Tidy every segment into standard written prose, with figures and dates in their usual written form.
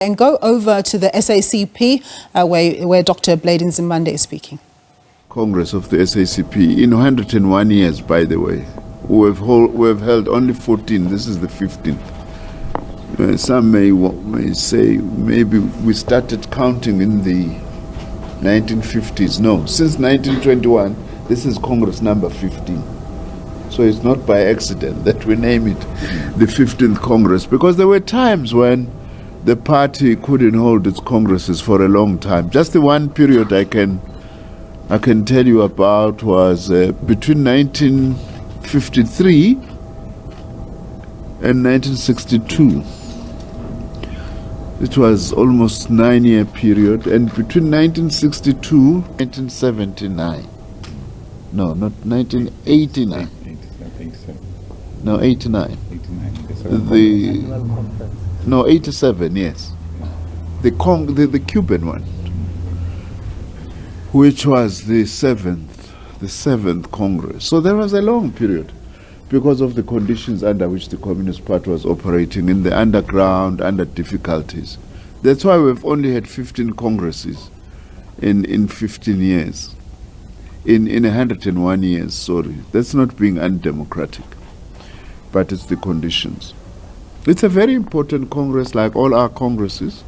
And go over to the SACP where Dr. Blade Nzimande is speaking. Congress of the SACP in 101 years, by the way. We have held only 14. This is the 15th. Some may say maybe we started counting in the 1950s. No, since 1921, this is Congress number 15. So it's not by accident that we name it the 15th Congress, because there were times when the party couldn't hold its congresses for a long time. Just the one period I can tell you about was between 1953 and 1962. It was almost 9-year period, and between 1962 and 1979. No, not 1989. No, 89. 87, yes. The Cuban one, which was the seventh Congress. So there was a long period because of the conditions under which the Communist Party was operating in the underground, under difficulties. That's why we've only had 15 Congresses in 15 years. In 101 years, sorry. That's not being undemocratic, but it's the conditions. It's a very important Congress, like all our Congresses.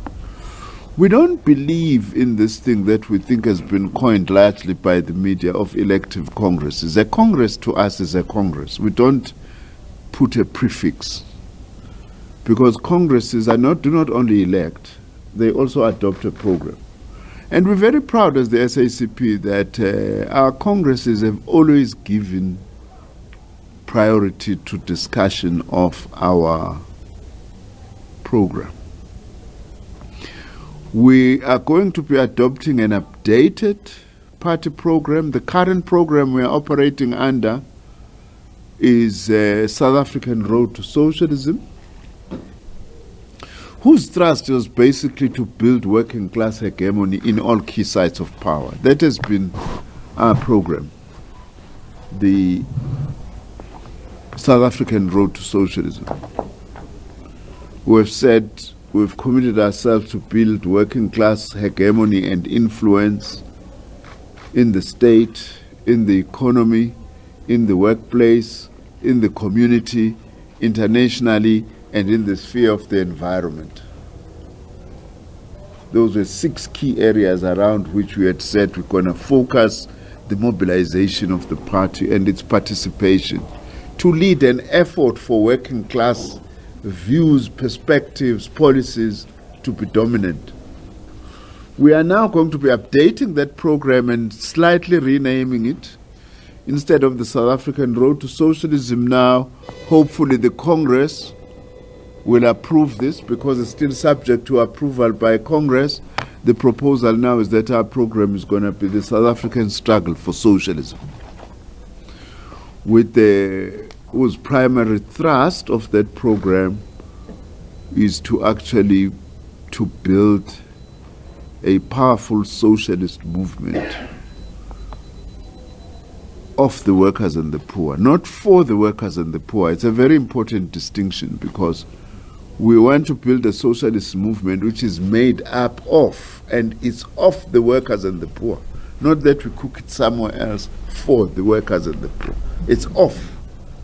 We don't believe in this thing that we think has been coined largely by the media of elective Congresses. A Congress to us is a Congress. We don't put a prefix, because Congresses do not only elect, they also adopt a program. And we're very proud as the SACP that our Congresses have always given priority to discussion of our program. We are going to be adopting an updated party program. The current program we are operating under is South African Road to Socialism, whose thrust was basically to build working class hegemony in all key sites of power. That has been our program, the South African Road to Socialism. We've said we've committed ourselves to build working class hegemony and influence in the state, in the economy, in the workplace, in the community, internationally, and in the sphere of the environment. Those were 6 key areas around which we had said we're going to focus the mobilization of the party and its participation to lead an effort for working class views, perspectives, policies to be dominant. We are now going to be updating that program and slightly renaming it. Instead of the South African Road to Socialism now, hopefully the Congress will approve this, because it's still subject to approval by Congress. The proposal now is that our program is going to be the South African Struggle for Socialism, with whose primary thrust of that program is to actually build a powerful socialist movement of the workers and the poor, not for the workers and the poor. It's a very important distinction, because we want to build a socialist movement which is made up of and is of the workers and the poor, not that we cook it somewhere else for the workers and the poor. It's of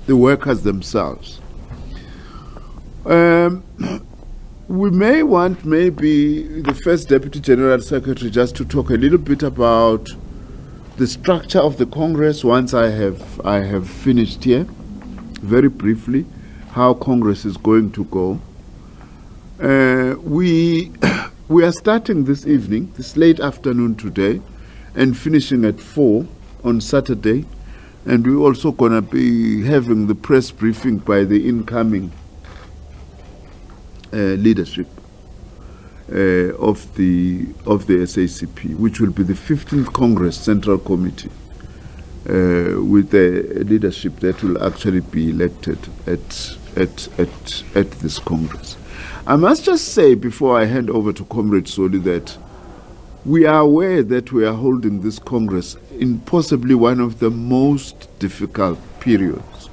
the workers themselves. We may want maybe the first Deputy General Secretary just to talk a little bit about the structure of the Congress once I have finished here, very briefly, how Congress is going to go. We are starting this evening, this late afternoon today, and finishing at 4 on Saturday. And we're also going to be having the press briefing by the incoming leadership of the SACP, which will be the 15th Congress Central Committee, with a leadership that will actually be elected at this Congress. I must just say, before I hand over to Comrade Soli, that we are aware that we are holding this Congress in possibly one of the most difficult periods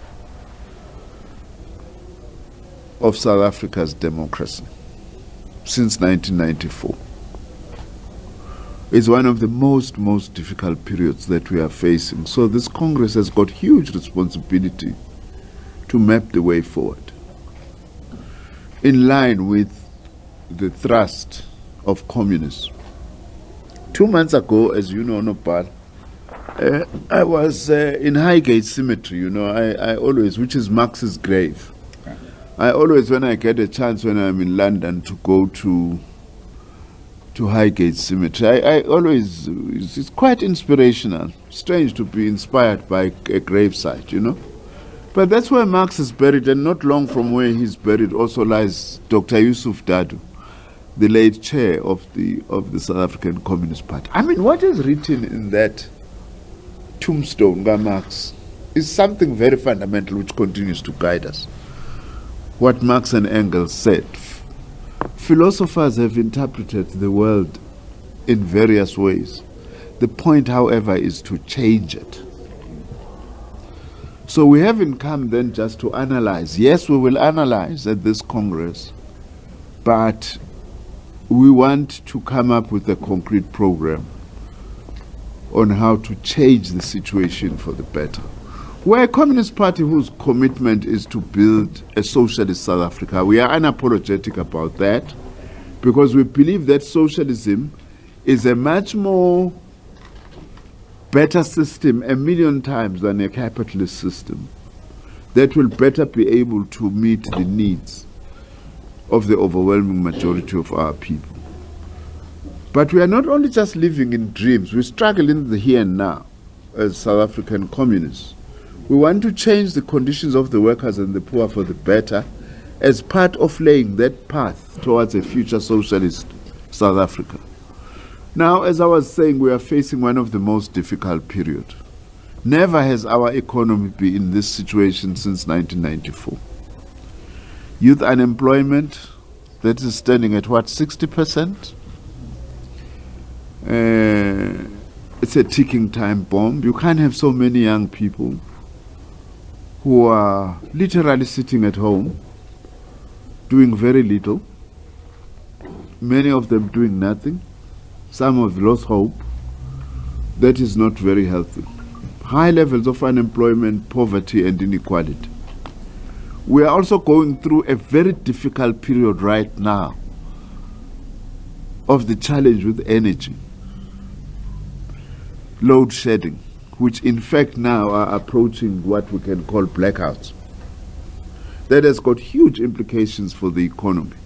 of South Africa's democracy. since 1994. It's one of the most difficult periods that we are facing. So this Congress has got huge responsibility to map the way forward in line with the thrust of communism. 2 months ago, as you know, Nopal, I was in Highgate Cemetery, you know, I always, which is Marx's grave. I always, when I get a chance when I'm in London, to go to Highgate Cemetery, I always, it's quite inspirational. Strange to be inspired by a gravesite, you know. But that's where Marx is buried, and not long from where he's buried also lies Dr. Yusuf Dadoo, the late chair of the South African Communist Party. I mean, what is written in that tombstone by Marx is something very fundamental which continues to guide us. What Marx and Engels said. Philosophers have interpreted the world in various ways. The point, however, is to change it. So we haven't come then just to analyze. Yes, we will analyze at this Congress, but we want to come up with a concrete program on how to change the situation for the better. We're a Communist Party whose commitment is to build a socialist South Africa. We are unapologetic about that because we believe that socialism is a much more better system 1,000,000 times than a capitalist system that will better be able to meet the needs of the overwhelming majority of our people. But we are not only just living in dreams, we struggle in the here and now as South African communists. We want to change the conditions of the workers and the poor for the better as part of laying that path towards a future socialist South Africa. Now, as I was saying, we are facing one of the most difficult periods. Never has our economy been in this situation since 1994. Youth unemployment, that is standing at what, 60%? It's a ticking time bomb. You can't have so many young people who are literally sitting at home, doing very little, many of them doing nothing. Some have lost hope. That is not very healthy. High levels of unemployment, poverty, and inequality. We are also going through a very difficult period right now of the challenge with energy, load shedding, which in fact now are approaching what we can call blackouts. That has got huge implications for the economy.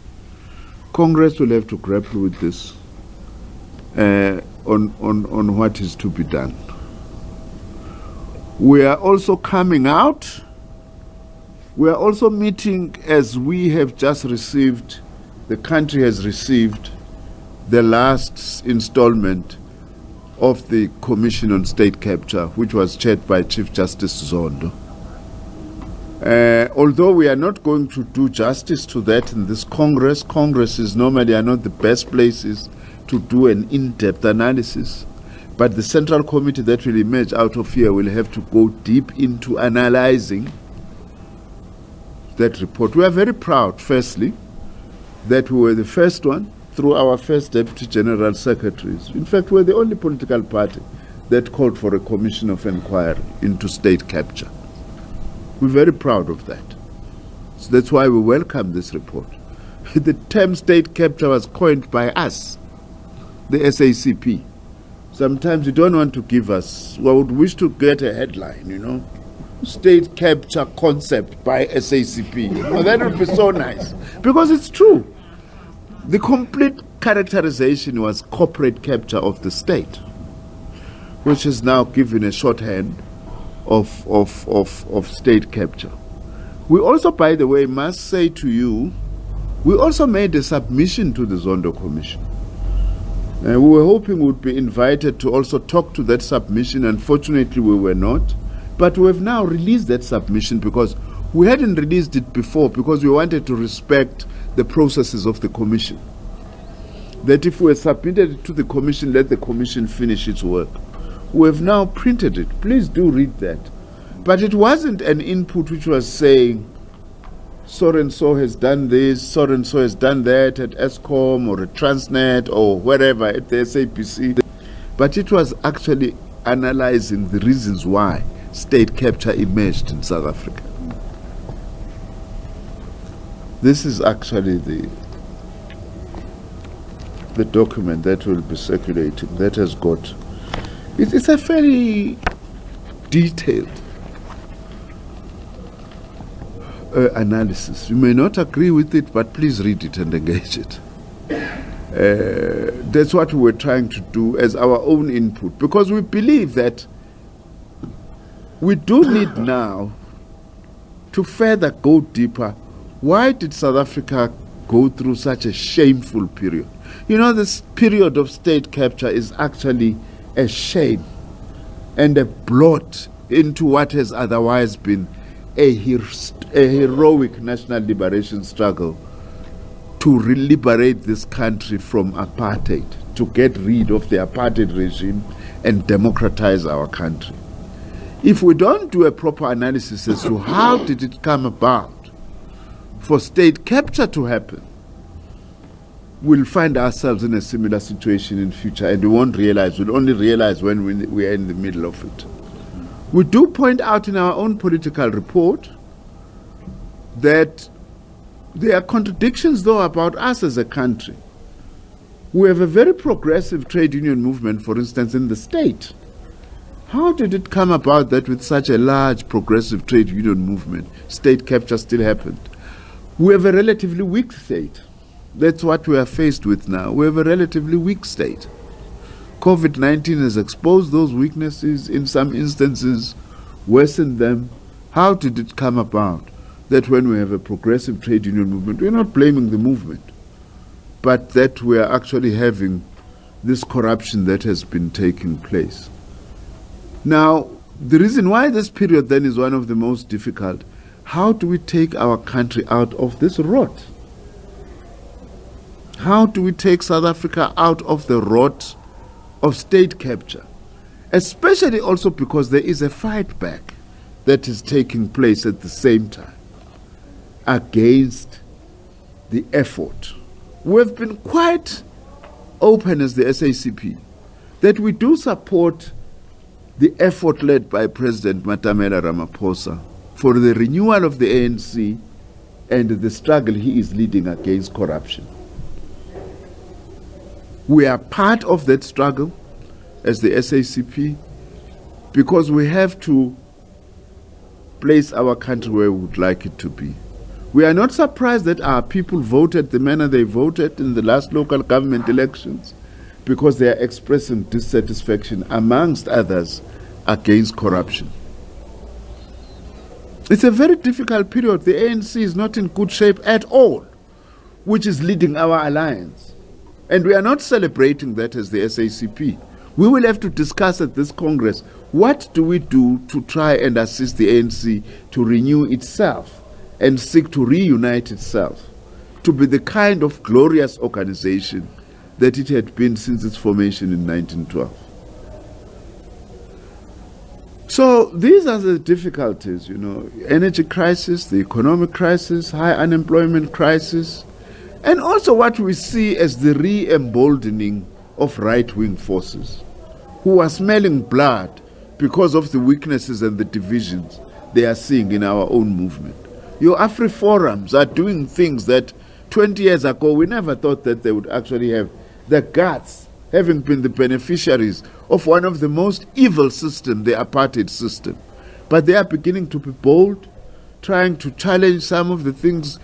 Congress will have to grapple with this on what is to be done. We are also coming out. We are also meeting, as we have just received, the country has received the last installment of the Commission on State Capture, which was chaired by Chief Justice Zondo. Although we are not going to do justice to that in this Congress, Congresses normally are not the best places to do an in-depth analysis. But the Central Committee that will emerge out of here will have to go deep into analyzing that report. We are very proud, firstly, that we were the first one through our first Deputy General Secretaries. In fact, we're the only political party that called for a commission of inquiry into state capture. We're very proud of that. So that's why we welcome this report. The term state capture was coined by us, the SACP. Sometimes you don't want to give us, well, we would wish to get a headline, you know, state capture concept by SACP. Well, that would be so nice, because it's true. The complete characterization was corporate capture of the state, which is now given a shorthand of state capture. We also, by the way, must say to you, we also made a submission to the Zondo Commission. We were hoping we would be invited to also talk to that submission. Unfortunately, we were not. But we have now released that submission because we hadn't released it before because we wanted to respect the processes of the Commission. That if we submitted it to the Commission, let the Commission finish its work. We have now printed it. Please do read that. But it wasn't an input which was saying so-and-so has done this, so-and-so has done that at Eskom or at Transnet or wherever at the SABC. But it was actually analyzing the reasons why state capture emerged in South Africa. This is actually the document that will be circulating, that has got, it's a very detailed analysis. You may not agree with it, but please read it and engage it. That's what we were trying to do as our own input, because we believe that we do need now to further go deeper. Why did South Africa go through such a shameful period? You know, this period of state capture is actually a shame and a blot into what has otherwise been a heroic national liberation struggle to liberate this country from apartheid, to get rid of the apartheid regime and democratize our country. If we don't do a proper analysis as to how did it come about for state capture to happen, we'll find ourselves in a similar situation in future, and we won't realize. We'll only realize when we are in the middle of it. We do point out in our own political report that there are contradictions, though, about us as a country. We have a very progressive trade union movement, for instance, in the state. How did it come about that with such a large progressive trade union movement, state capture still happened? We have a relatively weak state. That's what we are faced with now. We have a relatively weak state. COVID-19 has exposed those weaknesses, in some instances worsened them. How did it come about that when we have a progressive trade union movement, we're not blaming the movement, but that we are actually having this corruption that has been taking place? Now, the reason why this period then is one of the most difficult, how do we take our country out of this rot? How do we take South Africa out of the rot of state capture? Especially also because there is a fight back that is taking place at the same time against the effort. We've been quite open as the SACP that we do support the effort led by President Matamela Ramaphosa for the renewal of the ANC and the struggle he is leading against corruption. We are part of that struggle as the SACP because we have to place our country where we would like it to be. We are not surprised that our people voted the manner they voted in the last local government elections because they are expressing dissatisfaction, amongst others, against corruption. It's a very difficult period. The ANC is not in good shape at all, which is leading our alliance. And we are not celebrating that as the SACP. We will have to discuss at this Congress, what do we do to try and assist the ANC to renew itself and seek to reunite itself, to be the kind of glorious organization that it had been since its formation in 1912. So these are the difficulties, you know, energy crisis, the economic crisis, high unemployment crisis, and also what we see as the re-emboldening of right-wing forces who are smelling blood because of the weaknesses and the divisions they are seeing in our own movement. Your Afri-forums are doing things that 20 years ago we never thought that they would actually have the guts, having been the beneficiaries of one of the most evil systems, the apartheid system. But they are beginning to be bold, trying to challenge some of the things,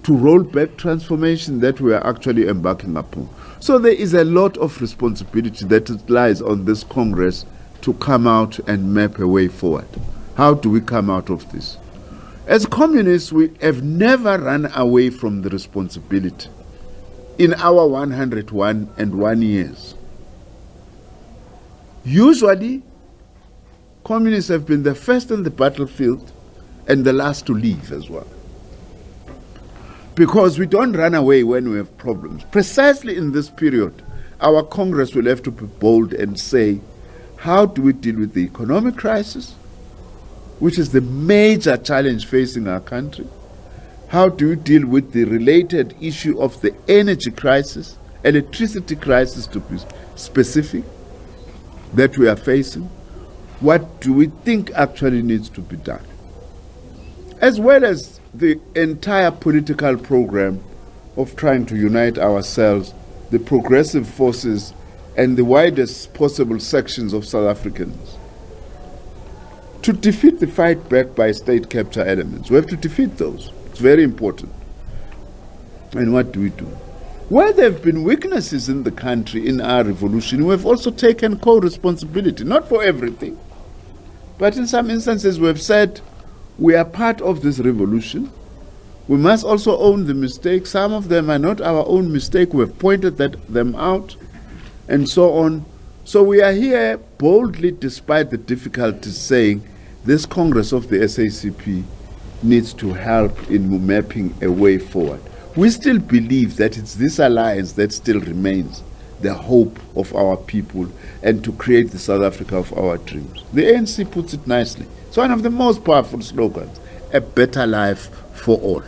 to roll back transformation that we are actually embarking upon. So there is a lot of responsibility that lies on this Congress to come out and map a way forward. How do we come out of this? As communists, we have never run away from the responsibility in our 101 years. Usually, communists have been the first in the battlefield and the last to leave as well. Because we don't run away when we have problems. Precisely in this period, our Congress will have to be bold and say, how do we deal with the economic crisis, which is the major challenge facing our country? How do you deal with the related issue of the energy crisis, electricity crisis to be specific, that we are facing? What do we think actually needs to be done? As well as the entire political program of trying to unite ourselves, the progressive forces, and the widest possible sections of South Africans, to defeat the fight back by state capture elements. We have to defeat those. It's very important. And what do we do? Where there have been weaknesses in the country in our revolution, we have also taken co-responsibility, not for everything, but in some instances we have said we are part of this revolution. We must also own the mistakes. Some of them are not our own mistake. We have pointed them out and so on. So we are here boldly, despite the difficulties, saying this Congress of the SACP needs to help in mapping a way forward. We still believe that it's this alliance that still remains the hope of our people and to create the South Africa of our dreams. The ANC puts it nicely. It's one of the most powerful slogans, a better life for all.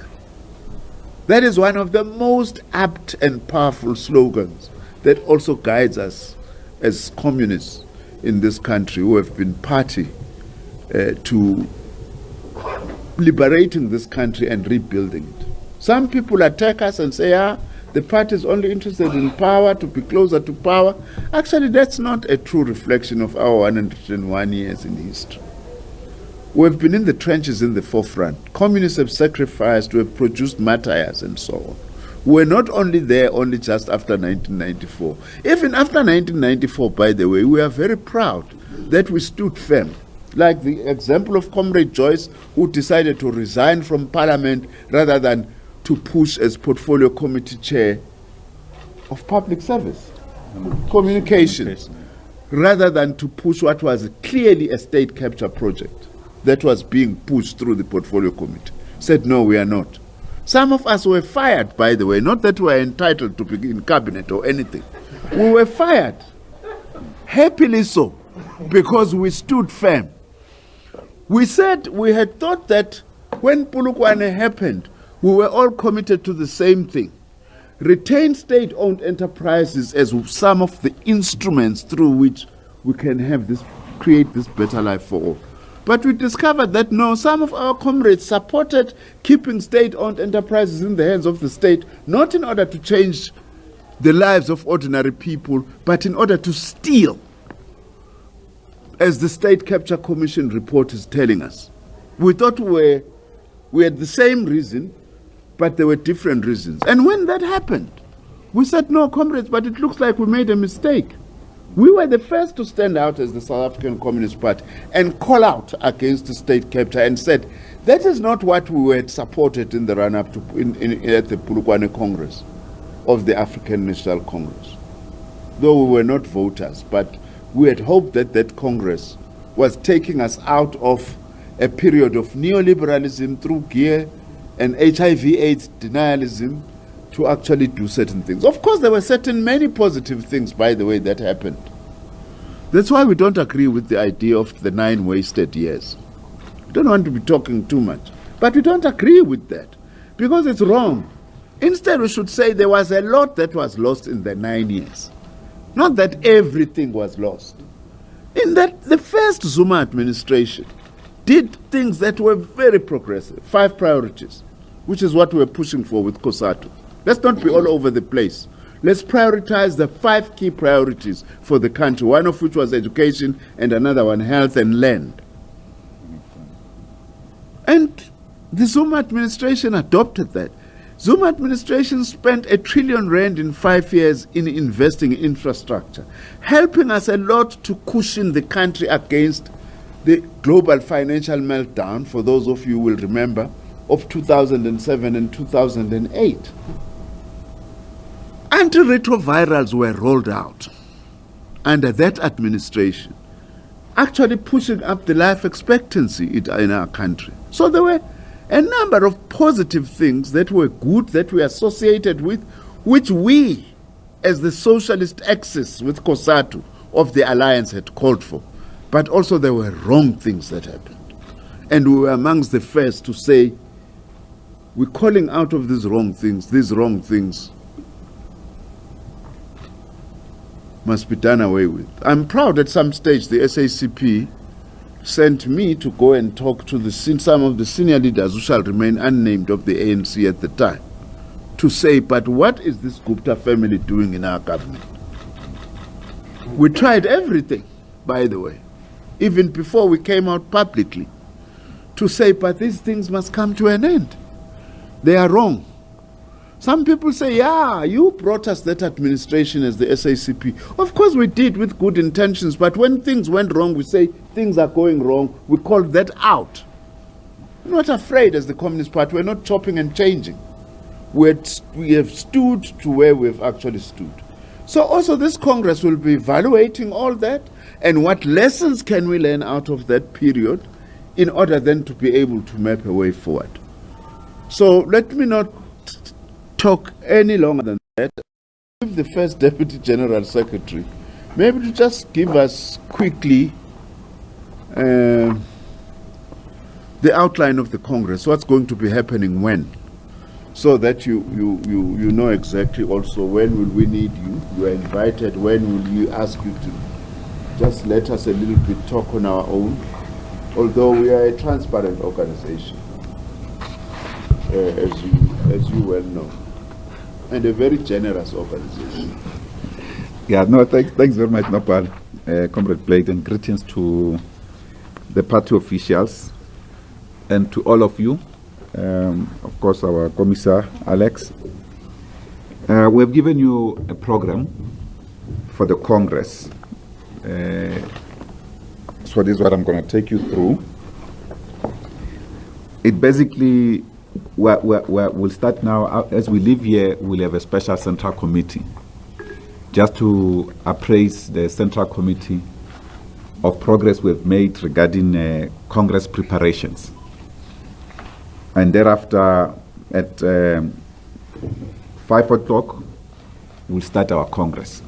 That is one of the most apt and powerful slogans that also guides us as communists in this country who have been party to liberating this country and rebuilding it. Some people attack us and say, the party is only interested in power, to be closer to power. Actually, that's not a true reflection of our 101 years in history. We've been in the trenches in the forefront. Communists have sacrificed, we have produced martyrs and so on. We're not only there only just after 1994. Even after 1994, by the way, we are very proud that we stood firm. Like the example of Comrade Joyce, who decided to resign from Parliament rather than to push as portfolio committee chair of public service, communications, rather than to push what was clearly a state capture project that was being pushed through the portfolio committee. Said, no, we are not. Some of us were fired, by the way, not that we are entitled to be in cabinet or anything. We were fired, happily so, because we stood firm. We said we had thought that when Polokwane happened, we were all committed to the same thing. Retain state-owned enterprises as some of the instruments through which we can have this, create this better life for all. But we discovered that no, some of our comrades supported keeping state-owned enterprises in the hands of the state, not in order to change the lives of ordinary people, but in order to steal, as the State Capture Commission report is telling us. We thought we had the same reason, but there were different reasons. And when that happened, we said, no, comrades, but it looks like we made a mistake. We were the first to stand out as the South African Communist Party and call out against the state capture and said, that is not what we had supported in the run-up to at the Polokwane Congress of the African National Congress. Though we were not voters, but we had hoped that that Congress was taking us out of a period of neoliberalism through gear and HIV/AIDS denialism to actually do certain things. Of course, there were many positive things, by the way, that happened. That's why we don't agree with the idea of the 9 wasted years. We don't want to be talking too much. But we don't agree with that because it's wrong. Instead, we should say there was a lot that was lost in the 9 years. Not that everything was lost. In that, the first Zuma administration did things that were very progressive, 5 priorities, which is what we're pushing for with COSATU. Let's not be all over the place. Let's prioritize the 5 key priorities for the country, one of which was education and another one health and land. And the Zuma administration adopted that. Zuma administration spent R1 trillion in 5 years in investing in infrastructure, helping us a lot to cushion the country against the global financial meltdown, for those of you who will remember, of 2007 and 2008. Antiretrovirals were rolled out under that administration, actually pushing up the life expectancy in our country. So there were a number of positive things that were good, that we associated with, which we, as the socialist axis with COSATU of the alliance, had called for. But also there were wrong things that happened. And we were amongst the first to say, we're calling out of these wrong things must be done away with. I'm proud at some stage the SACP sent me to go and talk to some of the senior leaders who shall remain unnamed of the ANC at the time, to say, but what is this Gupta family doing in our government? We tried everything, by the way, even before we came out publicly, to say, but these things must come to an end. They are wrong. Some people say, yeah, you brought us that administration as the SACP. Of course we did, with good intentions, but when things went wrong, we say things are going wrong. We call that out. We're not afraid as the Communist Party. We're not chopping and changing. We have stood to where we've actually stood. So also this Congress will be evaluating all that, and what lessons can we learn out of that period in order then to be able to map a way forward. So let me not talk any longer than that. Give the first Deputy General Secretary maybe to just give us quickly the outline of the Congress, what's going to be happening when, so that you know exactly also when will we need you, you are invited, when will we ask you to just let us a little bit talk on our own, although we are a transparent organization, as you well know, and a very generous organization. Yeah, no, thanks very much, Nopal, Comrade Blade, and greetings to the party officials and to all of you. Of course, our Commissar, Alex. We have given you a program for the Congress. So this is what I'm going to take you through. It basically, we'll start now. As we leave here, we'll have a special central committee just to appraise the central committee of progress we've made regarding Congress preparations. And thereafter, at 5 o'clock, we'll start our Congress.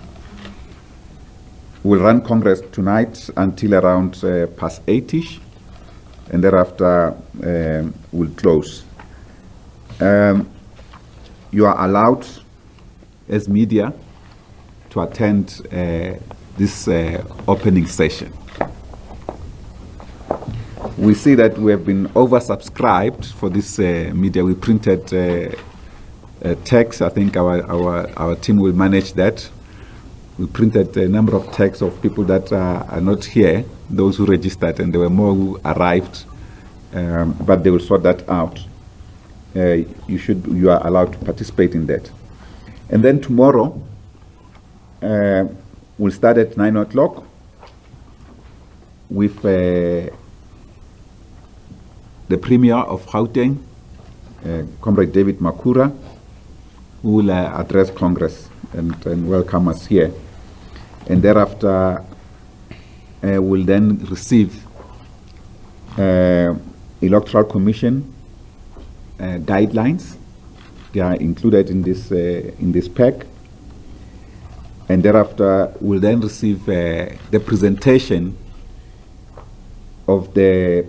We'll run Congress tonight until around past 8-ish, and thereafter we'll close. You are allowed, as media, to attend this opening session. We see that we have been oversubscribed for this media. We printed text. I think our team will manage that. We printed a number of texts of people that are not here, those who registered, and there were more who arrived, but they will sort that out. You are allowed to participate in that. And then tomorrow, we'll start at 9 o'clock with the Premier of Gauteng, Comrade David Makura, who will address Congress and welcome us here. And thereafter, we'll then receive Electoral Commission guidelines. They are included in this pack. And thereafter, we'll then receive the presentation of the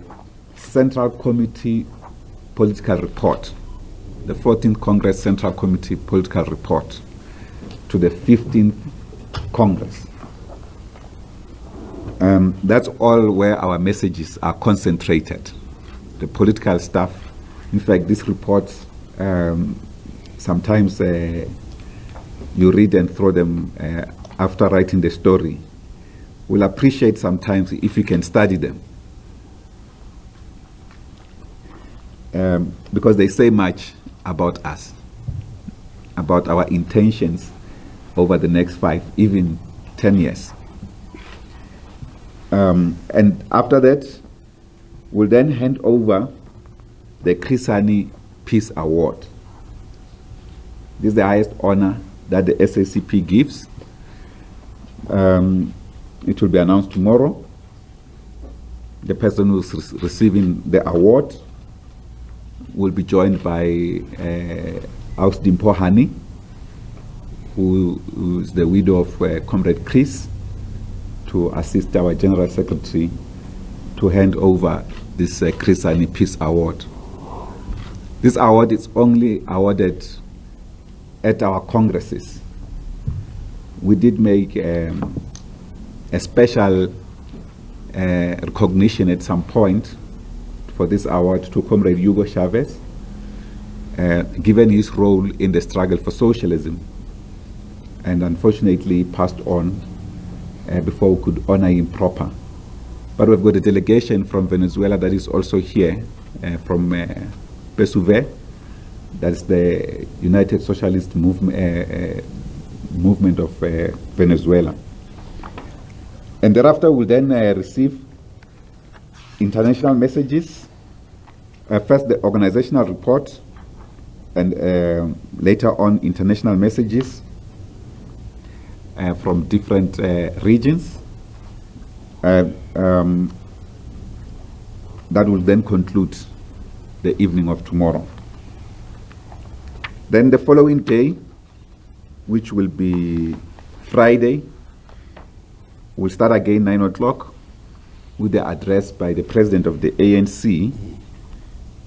Central Committee Political Report, the 14th Congress Central Committee Political Report to the 15th Congress. That's all where our messages are concentrated, the political stuff. In fact, these reports, sometimes you read and throw them after writing the story. We'll appreciate sometimes if you can study them. Because they say much about us, about our intentions over the next 5, even 10 years. And after that, we'll then hand over the Chris Hani Peace Award. This is the highest honor that the SACP gives. It will be announced tomorrow. The person who's receiving the award will be joined by Ausdimpo Hani, who is the widow of Comrade Chris, to assist our General Secretary to hand over this Chris Hani Peace Award. This award is only awarded at our congresses. We did make a special recognition at some point for this award to Comrade Hugo Chavez, given his role in the struggle for socialism, and unfortunately passed on before we could honor him proper. But we've got a delegation from Venezuela that is also here, from PSUV, that's the United Socialist Movement of Venezuela. And thereafter we'll then receive international messages, first the organizational report, and later on international messages from different regions. That will then conclude the evening of tomorrow. Then the following day, which will be Friday, we'll start again 9 o'clock with the address by the president of the ANC,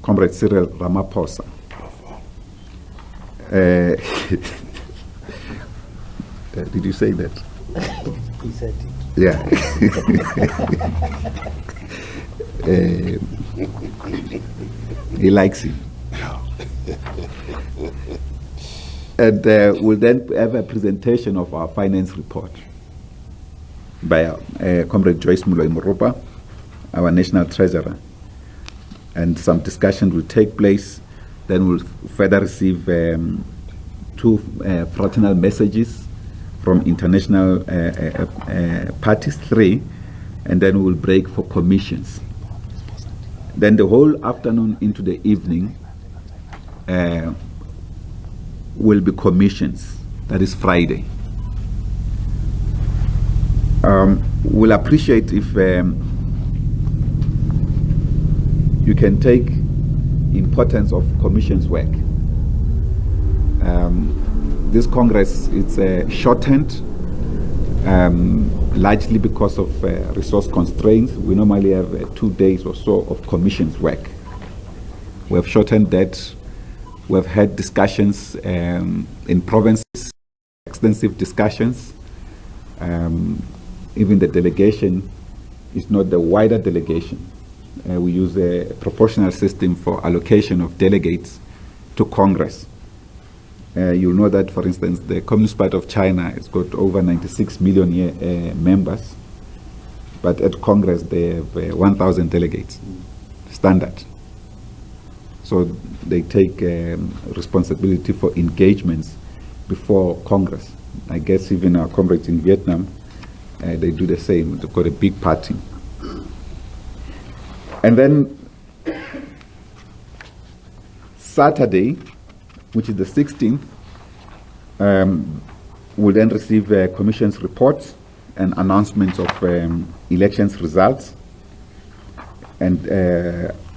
Comrade Cyril Ramaphosa. Did you say that? He said it. Yeah. He likes him. And we'll then have a presentation of our finance report by Comrade Joyce Moloi-Moropa, our national treasurer. And some discussion will take place. Then we'll further receive 2 fraternal messages from international parties, 3, and then we'll break for commissions. Then the whole afternoon into the evening will be commissions. That is Friday. We'll appreciate if you can take importance of commissions work. This Congress is shortened, largely because of resource constraints. We normally have 2 days or so of commissions work. We have shortened that. We have had discussions in provinces, extensive discussions. Even the delegation is not the wider delegation. We use a proportional system for allocation of delegates to Congress. You'll know that, for instance, the Communist Party of China has got over 96 million members, but at Congress they have 1,000 delegates, standard. So they take responsibility for engagements before Congress. I guess even our comrades in Vietnam, they do the same. They've got a big party. And then Saturday, which is the 16th, we'll then receive commission's reports and announcements of elections results. And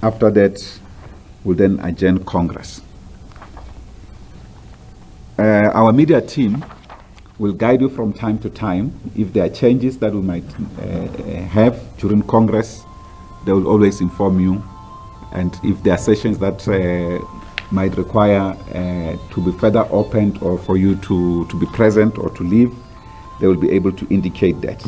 after that, we'll then adjourn Congress. Our media team will guide you from time to time. If there are changes that we might have during Congress, they will always inform you. And if there are sessions that might require to be further opened or for you to be present or to leave, they will be able to indicate that.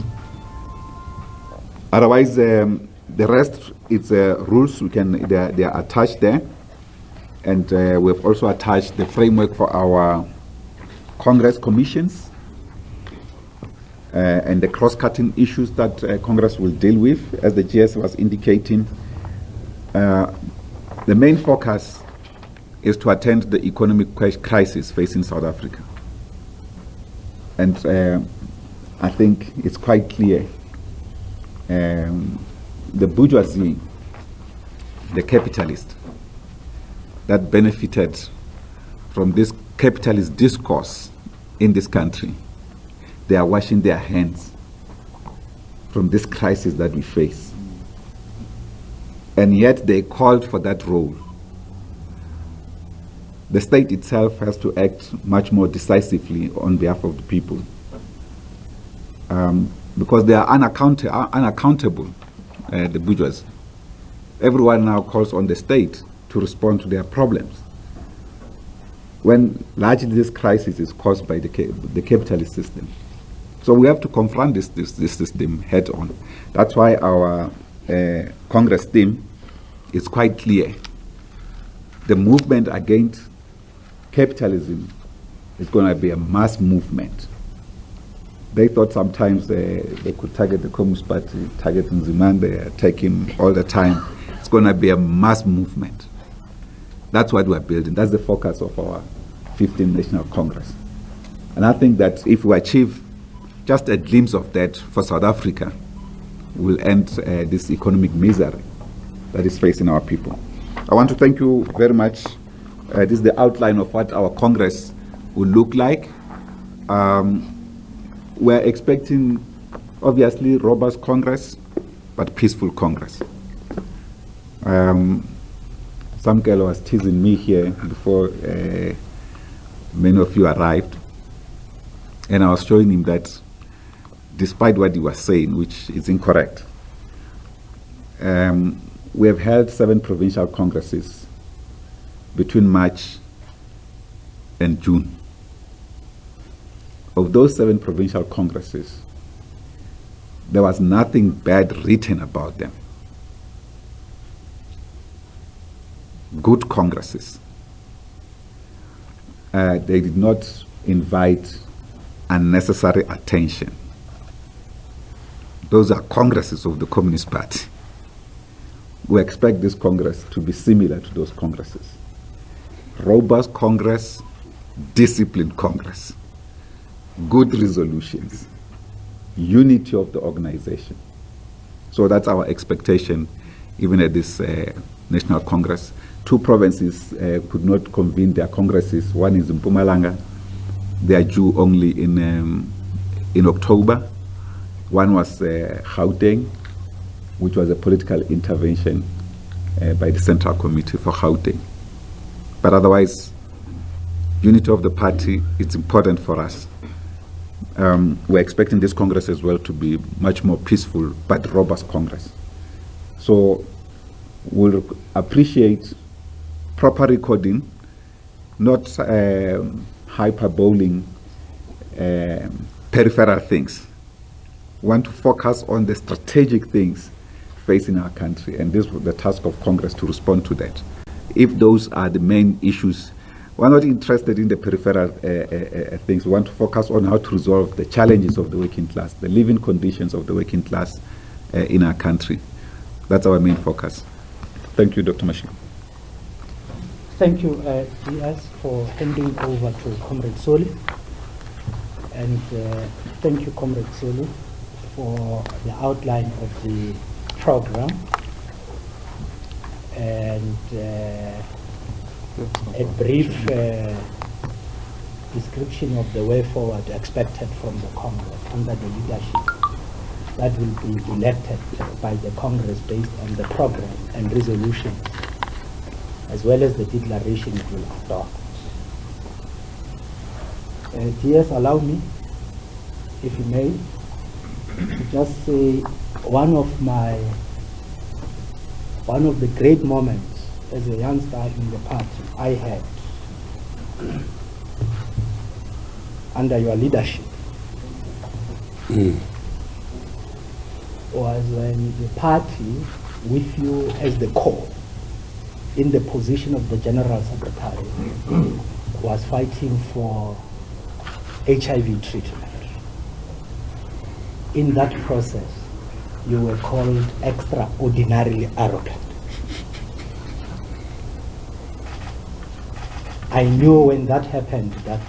Otherwise, the rest, it's rules. They are attached there. And we've also attached the framework for our Congress commissions and the cross-cutting issues that Congress will deal with, as the GS was indicating. The main focus is to attend the economic crisis facing South Africa. And I think it's quite clear. The bourgeoisie, the capitalist, that benefited from this capitalist discourse in this country, they are washing their hands from this crisis that we face. And yet they called for that role. The state itself has to act much more decisively on behalf of the people, because they are unaccountable, the bourgeoisie. Everyone now calls on the state to respond to their problems. When largely this crisis is caused by the capitalist system. So we have to confront this system head on. That's why our Congress theme is quite clear. The movement against capitalism is going to be a mass movement. They thought sometimes they could target the Communist Party, target Nzimande, attack him all the time. It's going to be a mass movement. That's what we're building. That's the focus of our 15th National Congress. And I think that if we achieve just a glimpse of that for South Africa, we'll end this economic misery that is facing our people. I want to thank you very much. This is the outline of what our Congress will look like. We're expecting, obviously, robust Congress, but peaceful Congress. Some girl was teasing me here before many of you arrived, and I was showing him that despite what he was saying, which is incorrect, we have held 7 provincial congresses between March and June. Of those 7 provincial congresses, there was nothing bad written about them. Good congresses. They did not invite unnecessary attention. Those are congresses of the Communist Party. We expect this Congress to be similar to those congresses. Robust Congress, disciplined Congress, good resolutions, unity of the organization. So that's our expectation, even at this National Congress. 2 provinces could not convene their congresses. One is in Mpumalanga. They are due only in October. One was Gauteng, which was a political intervention by the Central Committee for Gauteng. But otherwise, unity of the party is important for us. We're expecting this Congress as well to be much more peaceful but robust Congress. So we'll appreciate proper recording, not hyperboling peripheral things. We want to focus on the strategic things facing our country, and this was the task of Congress to respond to that. If those are the main issues, we're not interested in the peripheral things. We want to focus on how to resolve the challenges of the working class, the living conditions of the working class in our country. That's our main focus. Thank you, Dr. Mashiko. Thank you, DS, for handing over to Comrade Soli. And thank you, Comrade Soli, for the outline of the program and a brief description of the way forward expected from the Congress under the leadership that will be elected by the Congress based on the program and resolutions, as well as the declaration it will adopt. DS, allow me, if you may, to just say one of the great moments as a youngster in the party I had under your leadership was when the party, with you as the core, in the position of the General Secretary, was fighting for HIV treatment. In that process, you were called extraordinarily arrogant. I knew when that happened that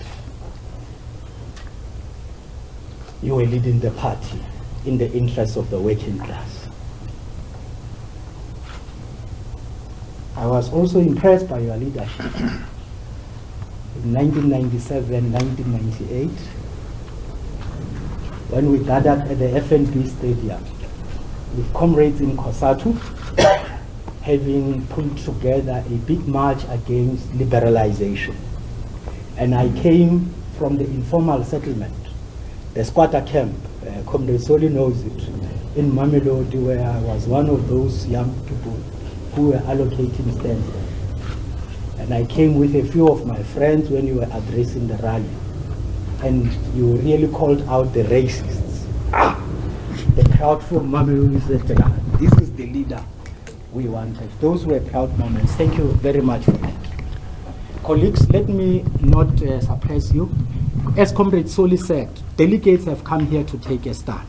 you were leading the party in the interest of the working class. I was also impressed by your leadership. In 1997, 1998, when we gathered at the FNB Stadium with comrades in Kosatu, having put together a big march against liberalization. And I came from the informal settlement, the squatter camp, Comrade Soli knows it, in Mamelodi, where I was one of those young people who were allocating stands. And I came with a few of my friends when you were addressing the rally. And you really called out the racists. The crowd from Mamelodi said, this is the leader we wanted. Those were proud moments. Thank you very much for that. Colleagues, let me not suppress you. As Comrade Soli said, delegates have come here to take a stand.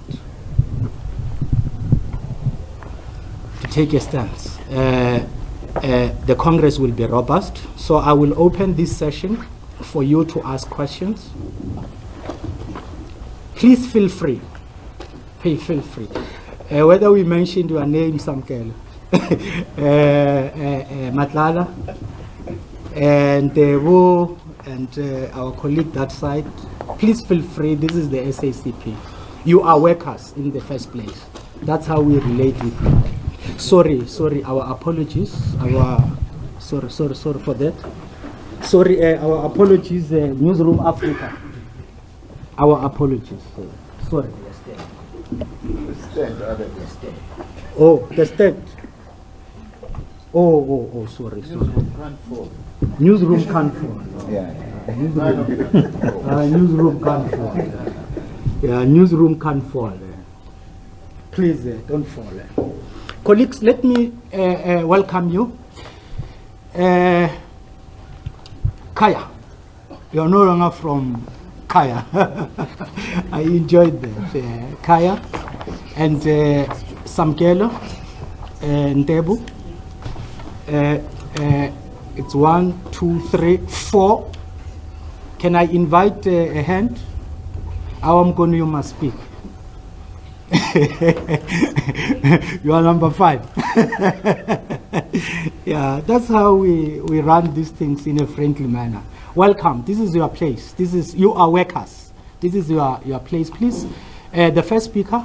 The Congress will be robust, so I will open this session for you to ask questions. Please feel free. Feel free. Whether we mentioned your name, Samkelo, Matlala, and Wu, and our colleague that side, please feel free. This is the SACP. You are workers in the first place. That's how we relate with you. Sorry, our apologies. Sorry for that. Sorry, our apologies, Newsroom Africa. Our apologies. Sorry. Oh, the stand. Oh, sorry. Newsroom can't fall. Yeah. Newsroom can't fall. Yeah, newsroom can't fall. Please don't fall. Colleagues, let me welcome you. Kaya, you're no longer from Kaya. I enjoyed that. Kaya and Samkelo and Ntebu. It's 1, 2, 3, 4. Can I invite a hand? Awamkono, you must speak. You are number 5. Yeah, that's how we run these things in a friendly manner. Welcome. This is your place. You are workers. This is your place, please. The first speaker.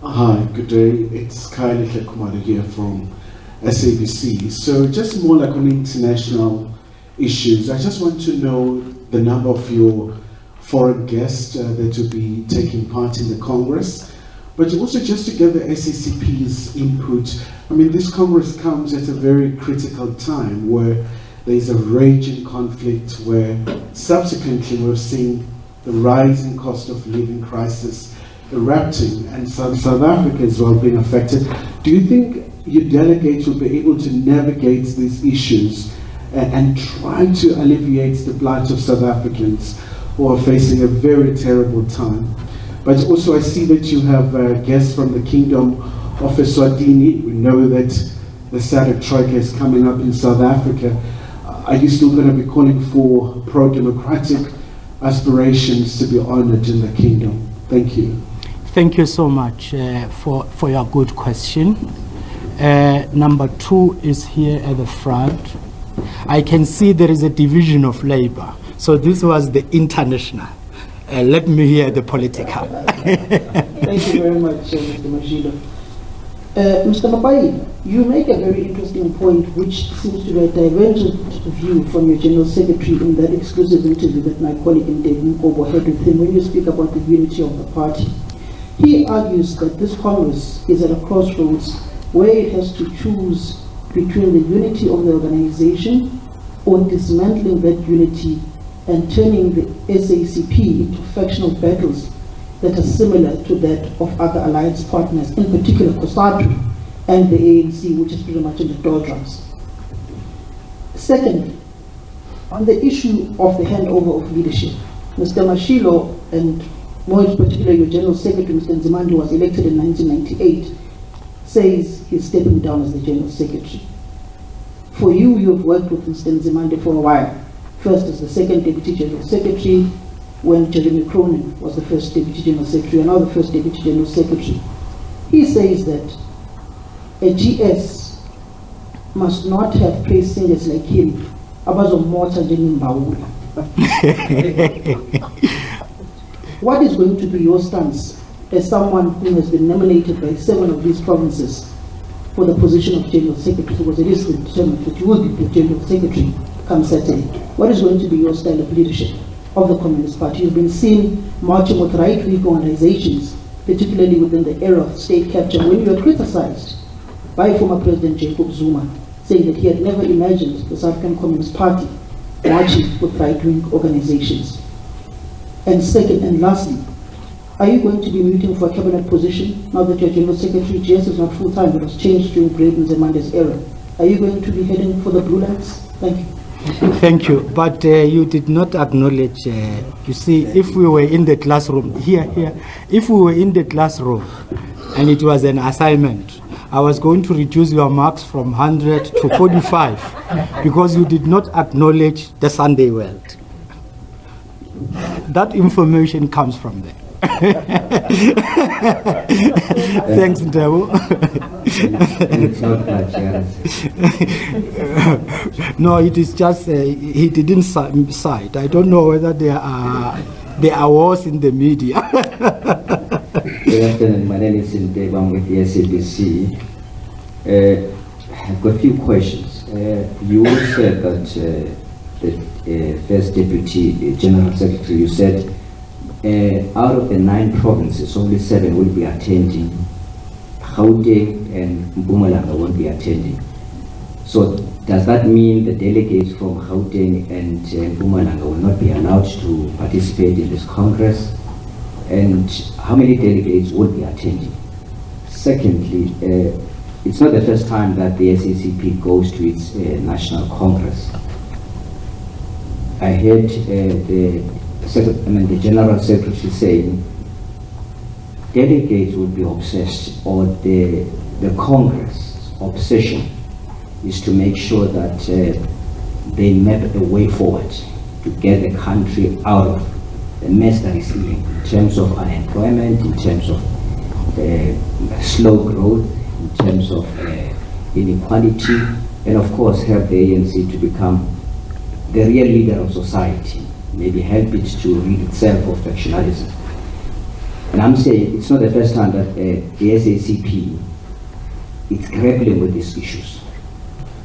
Hi, good day. It's Kylie Kumada here from SABC. So just more like on international issues, I just want to know the number of your foreign guests that will be taking part in the Congress, but also just to get the SACP's input. I mean, this Congress comes at a very critical time where there's a raging conflict, where subsequently we're seeing the rising cost of living crisis erupting, and South Africa as well being affected. Do you think your delegates will be able to navigate these issues and try to alleviate the plight of South Africans who are facing a very terrible time? But also I see that you have guests from the Kingdom of Eswatini. We know that the SADC Troika is coming up in South Africa. Are you still going to be calling for pro-democratic aspirations to be honored in the Kingdom? Thank you. Thank you so much for your good question. Number 2 is here at the front. I can see there is a division of labor. So this was the international. Let me hear the political. Thank you very much, Mr. Mashilo. Mr. Mapai, you make a very interesting point which seems to be a divergent view from your General Secretary in that exclusive interview that my colleague Ntebu Mkobo had with him when you speak about the unity of the party. He argues that this Congress is at a crossroads where it has to choose between the unity of the organization or dismantling that unity and turning the SACP into factional battles that are similar to that of other alliance partners, in particular COSATU and the ANC, which is pretty much in the doldrums. Second, on the issue of the handover of leadership, Mr. Mashilo, and more in particular your General Secretary, Mr. Nzimande, who was elected in 1998, says he's stepping down as the General Secretary. For you, you've worked with Mr. Nzimande for a while. First as the second Deputy General Secretary, when Jeremy Cronin was the first Deputy General Secretary, and now the first Deputy General Secretary. He says that a GS must not have praised singers like him, Abazomota Jenimbaula. What is going to be your stance as someone who has been nominated by 7 of these provinces for the position of General Secretary, because it is determined that you will be the General Secretary come Saturday? What is going to be your style of leadership of the Communist Party? You've been seen marching with right-wing organizations, particularly within the era of state capture, when you were criticized by former President Jacob Zuma, saying that he had never imagined the South African Communist Party marching with right-wing organizations. And second and lastly, are you going to be meeting for a cabinet position now that your General Secretary, GS, is not full-time but was changed during Blade Nzimande's era? Are you going to be heading for the Blue Lights? Thank you. Thank you. But you did not acknowledge, you see, if we were in the classroom, if we were in the classroom and it was an assignment, I was going to reduce your marks from 100 to 45 because you did not acknowledge the Sunday world. That information comes from there. Thanks, Ndebo. It's not much, yes. No, it is just he didn't cite. I don't know whether there are wars in the media. Good afternoon. My name is Ndebo. I'm with the SABC. I've got a few questions. You said that the first Deputy General Secretary, you said out of the 9 provinces, only 7 will be attending. Gauteng and Mpumalanga won't be attending. So does that mean the delegates from Gauteng and Mpumalanga will not be allowed to participate in this Congress? And how many delegates will be attending? Secondly, it's not the first time that the SACP goes to its National Congress. I heard the General Secretary saying delegates will be obsessed, or the Congress obsession is to make sure that they map a way forward to get the country out of the mess that is in terms of unemployment, in terms of slow growth, in terms of inequality, and of course help the ANC to become the real leader of society, maybe help it to rid itself of factionalism. And I'm saying it's not the first time that the SACP is grappling with these issues.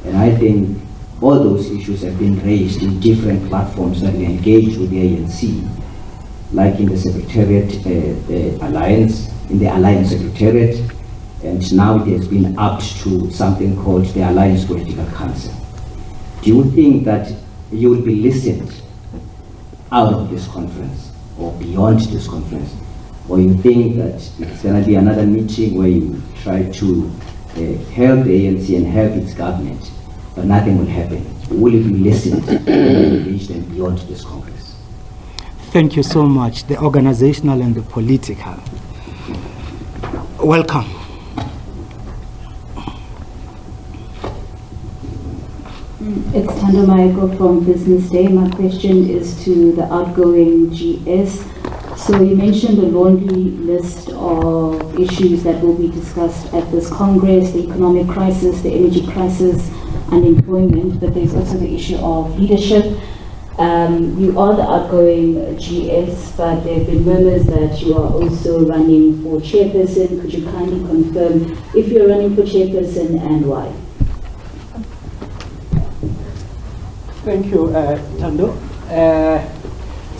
And I think all those issues have been raised in different platforms that we engage with the ANC, like in the Secretariat, the Alliance, in the Alliance Secretariat, and now it has been upped to something called the Alliance Political Council. Do you think that you will be listened out of this conference or beyond this conference? Or you think that it's going to be another meeting where you try to help the ANC and help its government, but nothing will happen? Will it be listened and engaged and beyond this Congress? Thank you so much. The organizational and the political. Welcome. It's Thando Maeko from Business Day. My question is to the outgoing GS. So you mentioned a laundry list of issues that will be discussed at this Congress: the economic crisis, the energy crisis, unemployment, but there's also the issue of leadership. You are the outgoing GS, but there have been murmurs that you are also running for chairperson. Could you kindly confirm if you're running for chairperson and why? Thank you, Thando.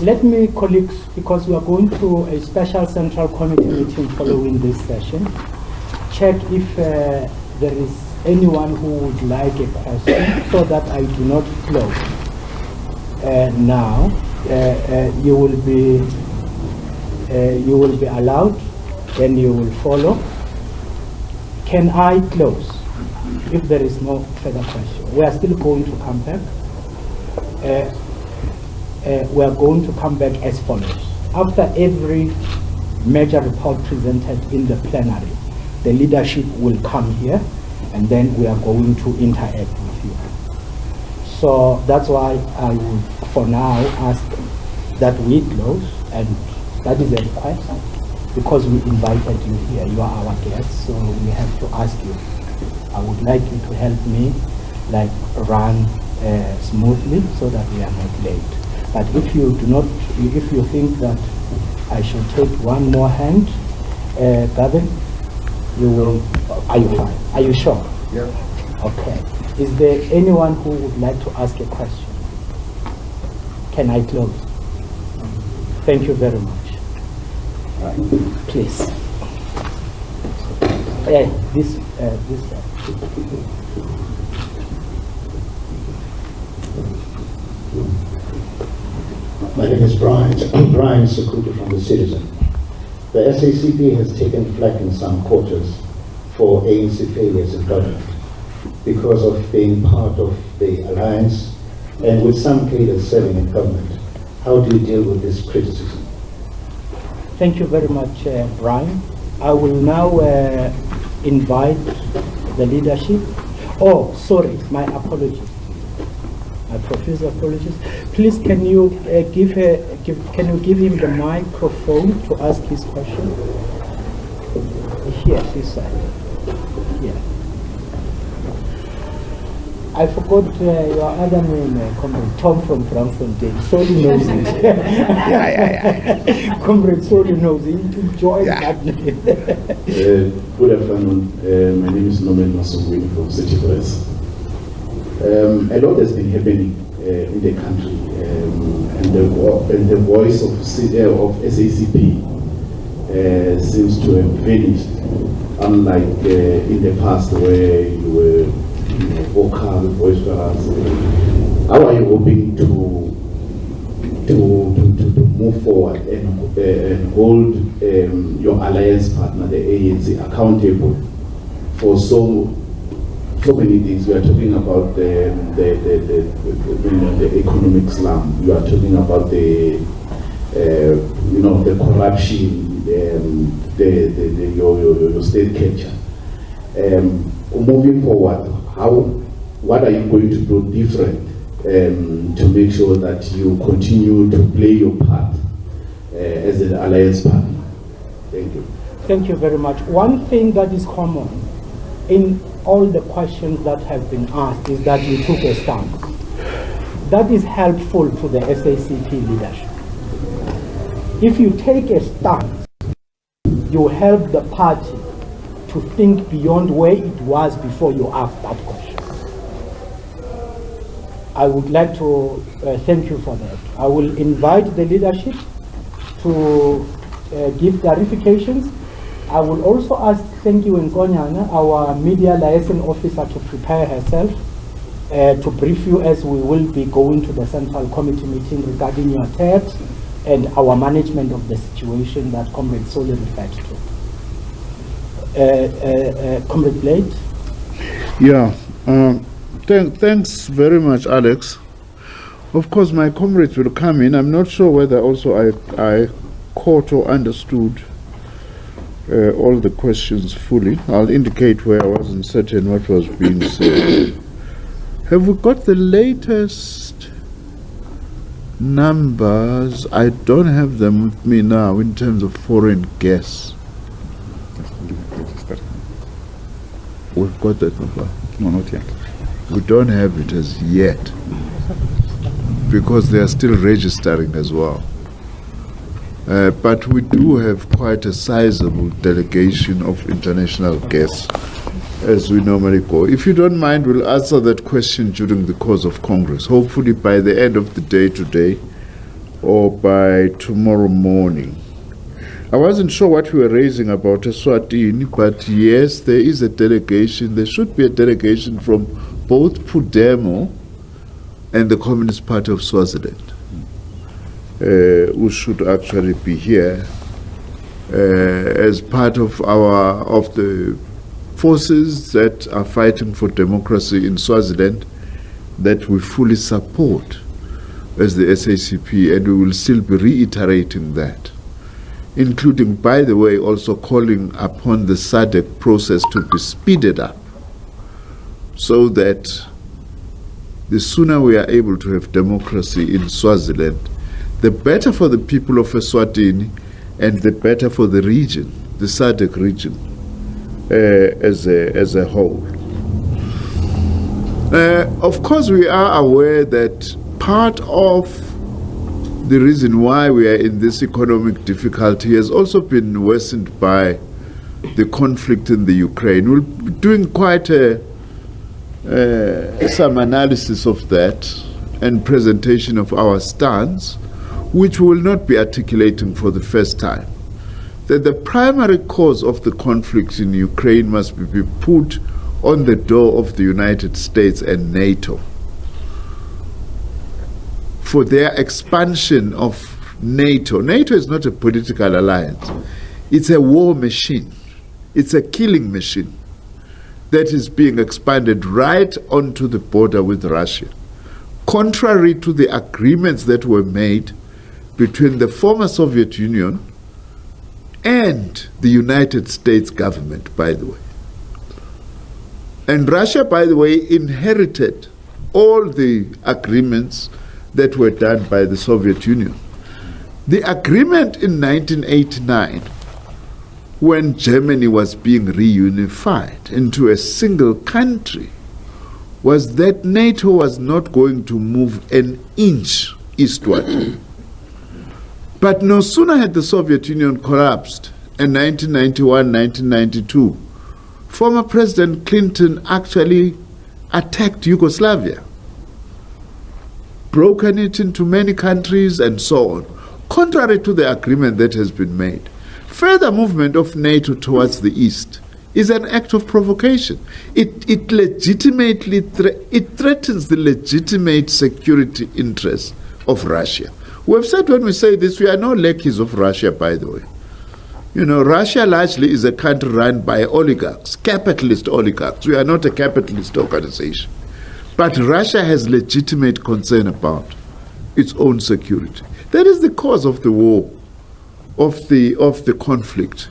Let me, colleagues, because we are going to a special central committee meeting following this session, check if there is anyone who would like a question so that I do not close. Now, you will be allowed, then you will follow. Can I close if there is no further question? We are still going to come back. We are going to come back as follows. After every major report presented in the plenary, the leadership will come here, and then we are going to interact with you. So that's why I would, for now, ask that we close, and that is a request, because we invited you here. You are our guests, so we have to ask you. I would like you to help me, like, run smoothly so that we are not late. But if you do not, if you think that I should take one more hand, Gavin, you will. Are you fine? Are you sure? Yeah. Okay. Is there anyone who would like to ask a question? Can I close? Thank you very much. Please. This. My name is Brian Sukutu from the Citizen. The SACP has taken flack in some quarters for ANC failures in government because of being part of the alliance and with some cadres serving in government. How do you deal with this criticism? Thank you very much, Brian. I will now invite the leadership. Oh, sorry, my apologies. My profuse apologies. Please, can you give him the microphone to ask his question? Here, this side. Here. I forgot your other name, Comrade Tom from Braamfontein. Sorry knows it. Comrade Sorry knows it. Enjoy that name. Good afternoon. My name is Norman Masongwini from City Press. A lot has been happening in the country, and the voice of SACP seems to have vanished, unlike in the past where you were vocal, boisterous. How are you hoping to move forward and hold your alliance partner, the ANC, accountable for so many things? We are talking about the economic slum. You are talking about the corruption, your state capture. Moving forward, what are you going to do different to make sure that you continue to play your part as an alliance partner? Thank you. Thank you very much. One thing that is common in all the questions that have been asked is that you took a stance. That is helpful to the SACP leadership. If you take a stance, you help the party to think beyond where it was before you asked that question. I would like to thank you for that. I will invite the leadership to give clarifications. I will also ask, thank you, Nkonyana, our media liaison officer, to prepare herself to brief you as we will be going to the Central Committee meeting regarding your threat and our management of the situation that Comrade Soli referred to. Comrade Blade? Yeah, thanks very much, Alex. Of course, my comrades will come in. I'm not sure whether also I caught or understood all the questions fully. I'll indicate where I wasn't certain what was being said. Have we got the latest numbers? I don't have them with me now in terms of foreign guests. We've got that number. No, not yet. We don't have it as yet because they are still registering as well. But we do have quite a sizable delegation of international guests, as we normally go. If you don't mind, we'll answer that question during the course of Congress, hopefully by the end of the day today or by tomorrow morning. I wasn't sure what we were raising about Eswatini, but yes, there is a delegation. There should be a delegation from both Pudemo and the Communist Party of Swaziland, who should actually be here as part of the forces that are fighting for democracy in Swaziland, that we fully support as the SACP, and we will still be reiterating that, including, by the way, also calling upon the SADC process to be speeded up so that the sooner we are able to have democracy in Swaziland, the better for the people of Eswatini and the better for the region, the SADC region as a whole. Of course, we are aware that part of the reason why we are in this economic difficulty has also been worsened by the conflict in the Ukraine. We'll be doing quite some analysis of that and presentation of our stance, which we will not be articulating for the first time. That the primary cause of the conflict in Ukraine must be put on the door of the United States and NATO. for their expansion of NATO. NATO is not a political alliance. It's a war machine. It's a killing machine that is being expanded right onto the border with Russia, contrary to the agreements that were made between the former Soviet Union and the United States government, by the way. And Russia, by the way, inherited all the agreements that were done by the Soviet Union. The agreement in 1989, when Germany was being reunified into a single country, was that NATO was not going to move an inch eastward. But no sooner had the Soviet Union collapsed in 1991, 1992, former President Clinton actually attacked Yugoslavia, broken it into many countries and so on, contrary to the agreement that has been made. Further movement of NATO towards the east is an act of provocation. It legitimately threatens the legitimate security interests of Russia. We've said when we say this, we are no lackeys of Russia, by the way. You know, Russia largely is a country run by oligarchs, capitalist oligarchs. We are not a capitalist organization. But Russia has legitimate concern about its own security. That is the cause of the war, of the conflict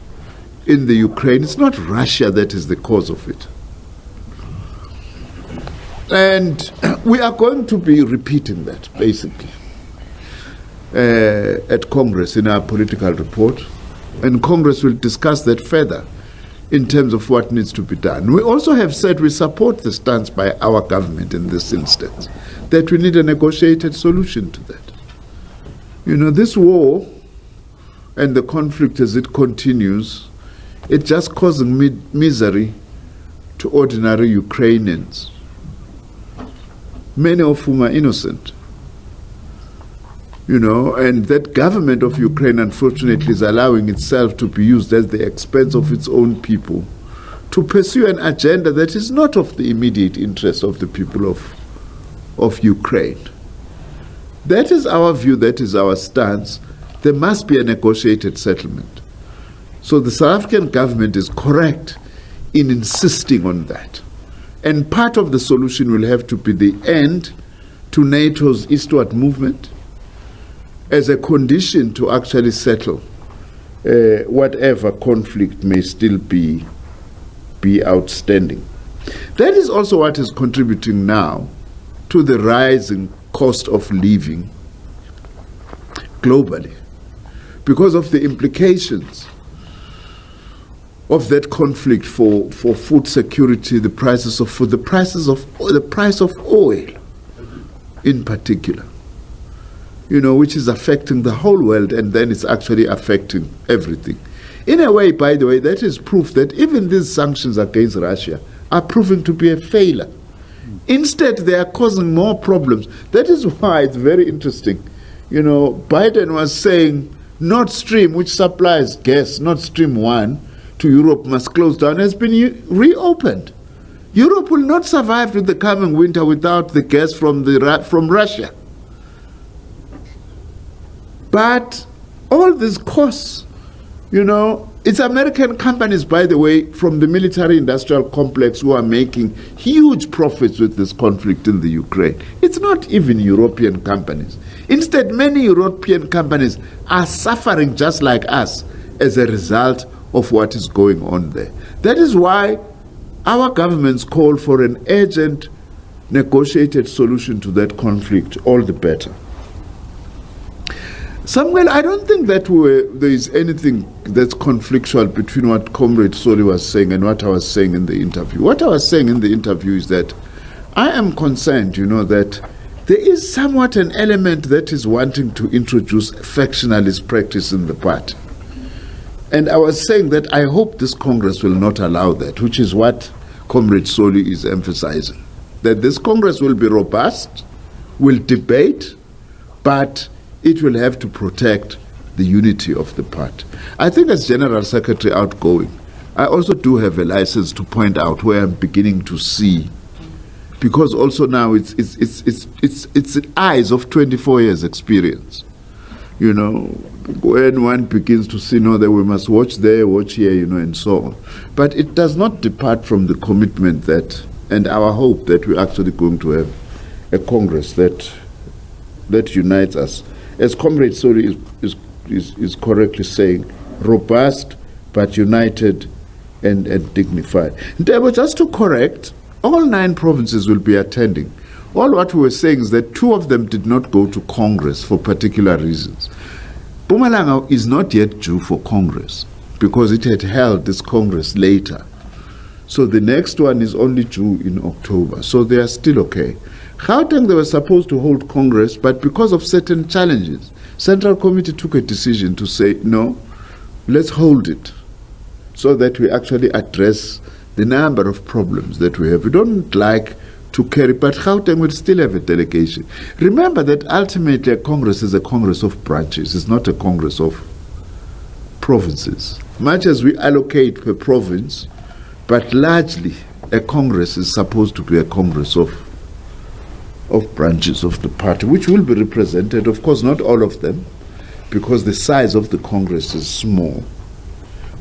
in the Ukraine. It's not Russia that is the cause of it. And we are going to be repeating that, basically, at Congress in our political report. And Congress will discuss that further in terms of what needs to be done. We also have said we support the stance by our government in this instance, that we need a negotiated solution to that. You know, this war and the conflict as it continues, it's just causing misery to ordinary Ukrainians, many of whom are innocent. You know, and that government of Ukraine, unfortunately, is allowing itself to be used at the expense of its own people to pursue an agenda that is not of the immediate interest of the people of Ukraine. That is our view, that is our stance. There must be a negotiated settlement. So the South African government is correct in insisting on that. And part of the solution will have to be the end to NATO's eastward movement, as a condition to actually settle whatever conflict may still be outstanding. That is also what is contributing now to the rising cost of living globally, because of the implications of that conflict for food security, the price of oil in particular. You know, which is affecting the whole world, and then it's actually affecting everything. In a way, by the way, that is proof that even these sanctions against Russia are proving to be a failure. Instead, they are causing more problems. That is why it's very interesting. You know, Biden was saying Nord Stream, which supplies gas, Nord Stream 1 to Europe, must close down, has been reopened. Europe will not survive with the coming winter without the gas from Russia. But all these costs, you know, it's American companies, by the way, from the military-industrial complex who are making huge profits with this conflict in the Ukraine. It's not even European companies. Instead, many European companies are suffering just like us as a result of what is going on there. That is why our governments call for an urgent, negotiated solution to that conflict, all the better. Samuel, I don't think that there is anything that's conflictual between what Comrade Soli was saying and what I was saying in the interview. What I was saying in the interview is that I am concerned, you know, that there is somewhat an element that is wanting to introduce factionalist practice in the party. And I was saying that I hope this Congress will not allow that, which is what Comrade Soli is emphasizing. That this Congress will be robust, will debate, but it will have to protect the unity of the party. I think as General Secretary outgoing, I also do have a license to point out where I'm beginning to see because also now it's the eyes of 24 years experience. You know, when one begins to see, no, that we must watch there, watch here, you know, and so on. But it does not depart from the commitment that, and our hope that we're actually going to have a Congress that unites us. As Comrade Sori is correctly saying, robust but united and dignified. But just to correct, all 9 provinces will be attending. All what we were saying is that 2 of them did not go to Congress for particular reasons. Mpumalanga is not yet due for Congress because it had held this Congress later. So the next one is only due in October. So they are still okay. Gauteng, they were supposed to hold Congress, but because of certain challenges, Central Committee took a decision to say, no, let's hold it so that we actually address the number of problems that we have. We don't like to carry, but Gauteng will still have a delegation. Remember that ultimately a Congress is a Congress of branches. It's not a Congress of provinces. Much as we allocate per province, but largely a Congress is supposed to be a Congress of branches of the party, which will be represented, of course, not all of them, because the size of the Congress is small.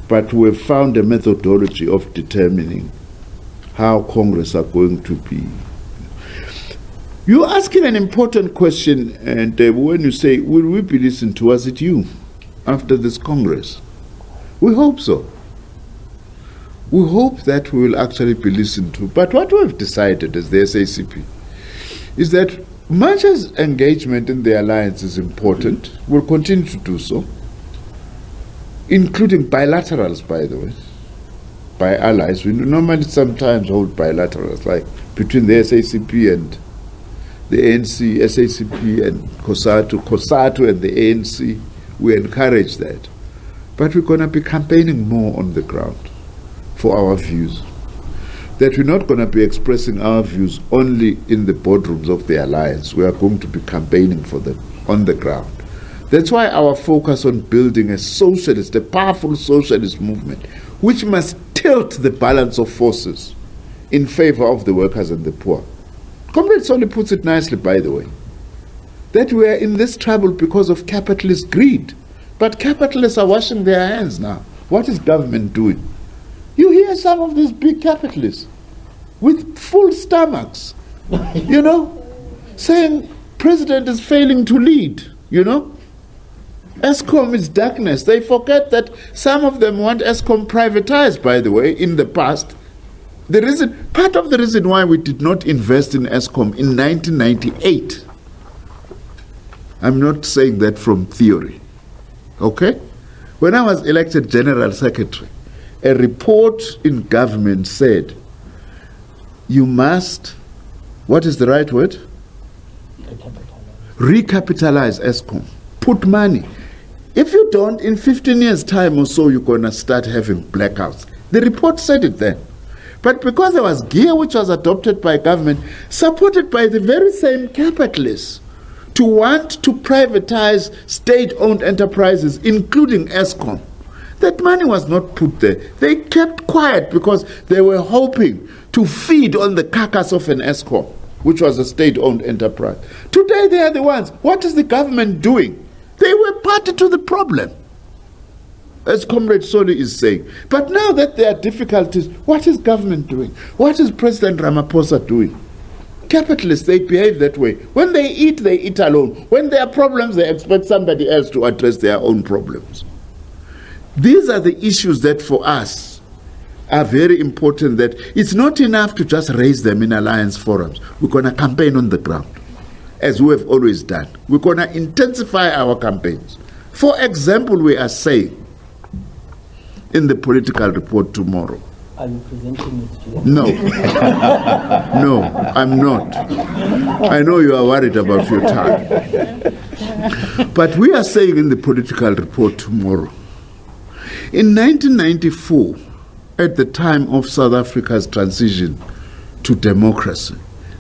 But we have found a methodology of determining how Congress are going to be. You're asking an important question, and when you say, will we be listened to? Was it you after this Congress? We hope so. We hope that we will actually be listened to. But what we have decided as the SACP is that much as engagement in the alliance is important, we'll continue to do so, including bilaterals, by the way, by allies. We normally sometimes hold bilaterals, like between the SACP and the ANC, SACP and COSATU and the ANC. We encourage that. But we're going to be campaigning more on the ground for our views. That we're not going to be expressing our views only in the boardrooms of the alliance. We are going to be campaigning for them on the ground. That's why our focus on building a powerful socialist movement, which must tilt the balance of forces in favor of the workers and the poor. Comrade Soli puts it nicely, by the way, that we are in this trouble because of capitalist greed. But capitalists are washing their hands now. What is government doing? You hear some of these big capitalists with full stomachs, you know, saying president is failing to lead, you know. ESCOM is darkness. They forget that some of them want ESCOM privatized, by the way, in the past. Part of the reason why we did not invest in ESCOM in 1998, I'm not saying that from theory, okay? When I was elected General Secretary, a report in government said, you must, what is the right word? Recapitalize ESCOM. Put money. If you don't, in 15 years' time or so, you're going to start having blackouts. The report said it then. But because there was gear which was adopted by government, supported by the very same capitalists, to want to privatize state-owned enterprises, including ESCOM, that money was not put there. They kept quiet because they were hoping to feed on the carcass of an ESCOM, which was a state-owned enterprise. Today they are the ones. What is the government doing? They were party to the problem, as Comrade Soli is saying. But now that there are difficulties, what is government doing? What is President Ramaphosa doing? Capitalists, they behave that way. When they eat alone. When there are problems, they expect somebody else to address their own problems. These are the issues that for us are very important, that it's not enough to just raise them in alliance forums. We're going to campaign on the ground, as we have always done. We're going to intensify our campaigns. For example, we are saying in the political report tomorrow. Are you presenting it to them? No. No, I'm not. I know you are worried about your time. But we are saying in the political report tomorrow, in 1994, at the time of South Africa's transition to democracy,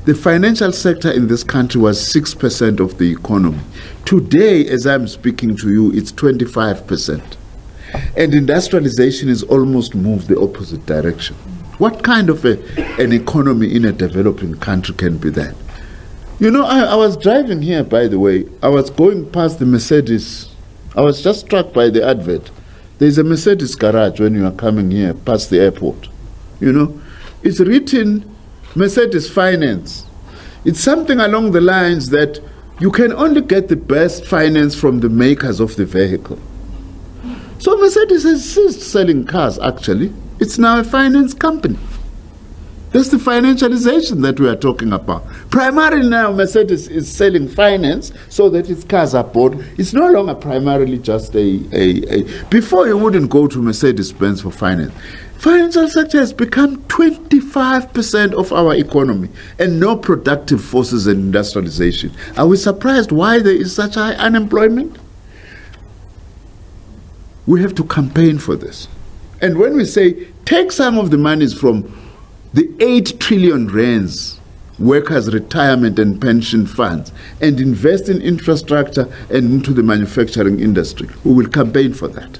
the financial sector in this country was 6% of the economy. Today, as I'm speaking to you, it's 25%. And industrialization has almost moved the opposite direction. What kind of an economy in a developing country can be that? You know, I was driving here, by the way. I was going past the Mercedes. I was just struck by the advert. There's a Mercedes garage when you are coming here past the airport. You know, it's written Mercedes Finance. It's something along the lines that you can only get the best finance from the makers of the vehicle. So Mercedes has ceased selling cars, actually. It's now a finance company. That's the financialization that we are talking about. Primarily now, Mercedes is selling finance so that its cars are bought. It's no longer primarily just before you wouldn't go to Mercedes-Benz for finance. Financial sector has become 25% of our economy and no productive forces in industrialization. Are we surprised why there is such high unemployment? We have to campaign for this. And when we say, take some of the monies from the 8 trillion rands, workers' retirement and pension funds, and invest in infrastructure and into the manufacturing industry, we will campaign for that.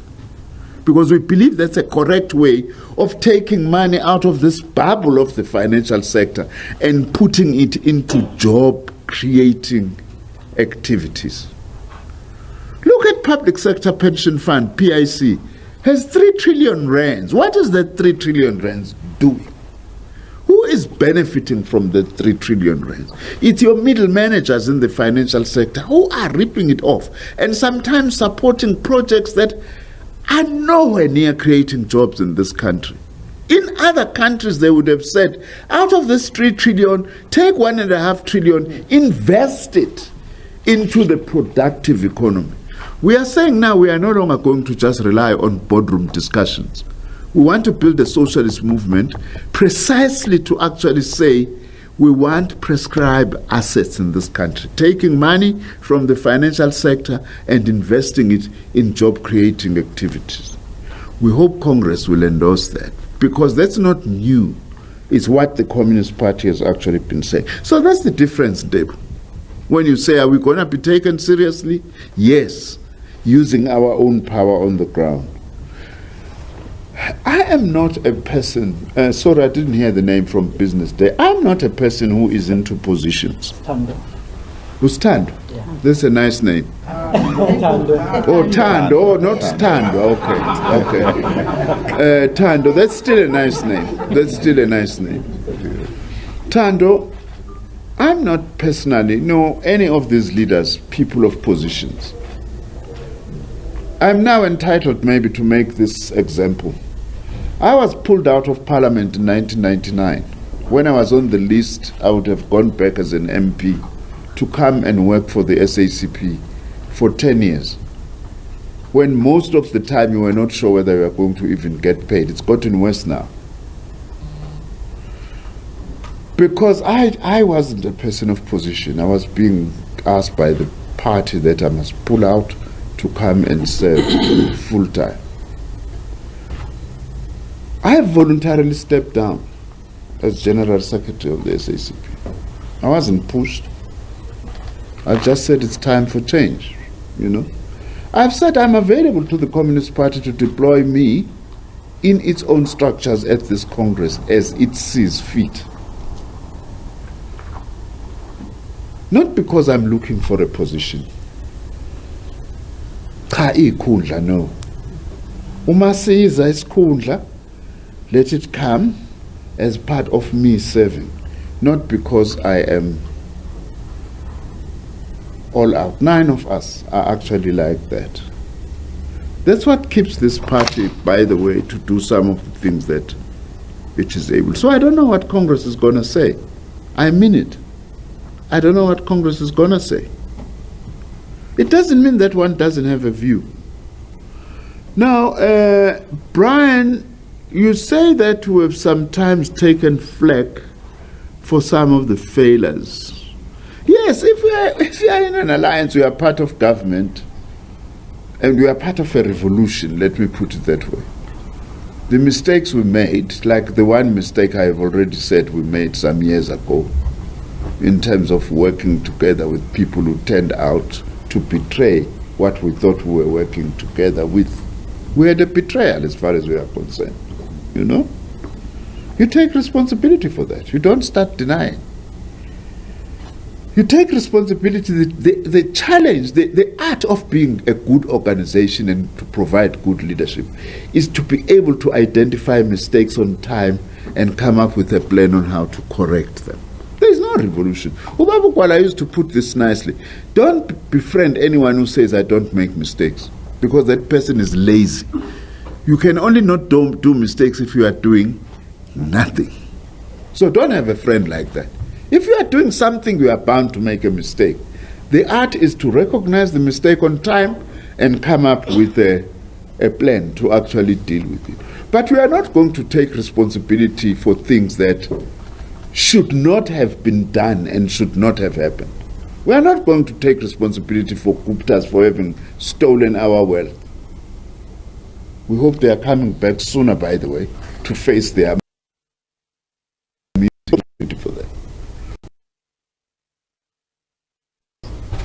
Because we believe that's a correct way of taking money out of this bubble of the financial sector and putting it into job-creating activities. Look at public sector pension fund, PIC, has 3 trillion rands. What is that 3 trillion rands doing? Who is benefiting from the 3 trillion rands? It's your middle managers in the financial sector who are ripping it off and sometimes supporting projects that are nowhere near creating jobs in this country. In other countries, they would have said, out of this 3 trillion, take 1.5 trillion, invest it into the productive economy. We are saying now we are no longer going to just rely on boardroom discussions. We want to build a socialist movement precisely to actually say we want prescribed assets in this country, taking money from the financial sector and investing it in job-creating activities. We hope Congress will endorse that, because that's not new. It's what the Communist Party has actually been saying. So that's the difference, Deb. When you say, are we going to be taken seriously? Yes, using our own power on the ground. I am not a person, sorry, I didn't hear the name from Business Day. I'm not a person who is into positions. Tando. Who's Tando? Yeah. That's a nice name. Tando. Oh, Tando, oh, not Tando, okay. Tando, that's still a nice name. That's still a nice name. Tando, I'm not personally, no, any of these leaders, people of positions. I'm now entitled maybe to make this example. I was pulled out of Parliament in 1999. When I was on the list, I would have gone back as an MP to come and work for the SACP for 10 years. When most of the time you were not sure whether you were going to even get paid. It's gotten worse now. Because I wasn't a person of position. I was being asked by the party that I must pull out to come and serve full time. I have voluntarily stepped down as General Secretary of the SACP. I wasn't pushed. I just said it's time for change, you know. I've said I'm available to the Communist Party to deploy me in its own structures at this Congress as it sees fit. Not because I'm looking for a position. Cha ikhundla, no. Uma siza isikhundla, let it come as part of me serving, not because I am all out. 9 of us are actually like that. That's what keeps this party, by the way, to do some of the things that it is able. So I don't know what Congress is going to say. I mean it. I don't know what Congress is going to say. It doesn't mean that one doesn't have a view. Now, Brian, you say that we have sometimes taken flack for some of the failures. Yes, if we are in an alliance, we are part of government, and we are part of a revolution, let me put it that way. The mistakes we made, like the one mistake I have already said we made some years ago, in terms of working together with people who turned out to betray what we thought we were working together with. We had a betrayal as far as we are concerned, you know? You take responsibility for that. You don't start denying. You take responsibility. The challenge, the art of being a good organization and to provide good leadership is to be able to identify mistakes on time and come up with a plan on how to correct them. There is no revolution. Ubabu Kwala used to put this nicely. Don't befriend anyone who says, I don't make mistakes, because that person is lazy. You can only not do mistakes if you are doing nothing. So don't have a friend like that. If you are doing something, you are bound to make a mistake. The art is to recognize the mistake on time and come up with a plan to actually deal with it. But we are not going to take responsibility for things that should not have been done and should not have happened. We are not going to take responsibility for Guptas for having stolen our wealth. We hope they are coming back sooner, by the way, to face their responsibility for that.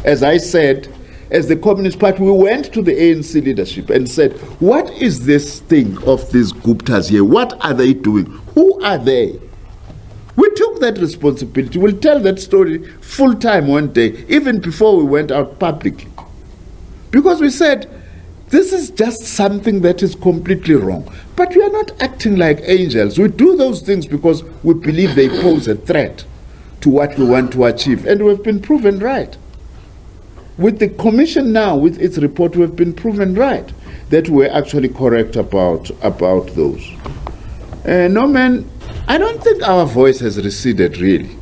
As I said, as the Communist Party, we went to the ANC leadership and said, what is this thing of these Guptas here? What are they doing? Who are they? We took that responsibility. We'll tell that story full time one day, even before we went out publicly. Because we said, this is just something that is completely wrong. But we are not acting like angels. We do those things because we believe they pose a threat to what we want to achieve. And we've been proven right. With the Commission now, with its report, we've been proven right that we're actually correct about those. Norman, I don't think our voice has receded, really.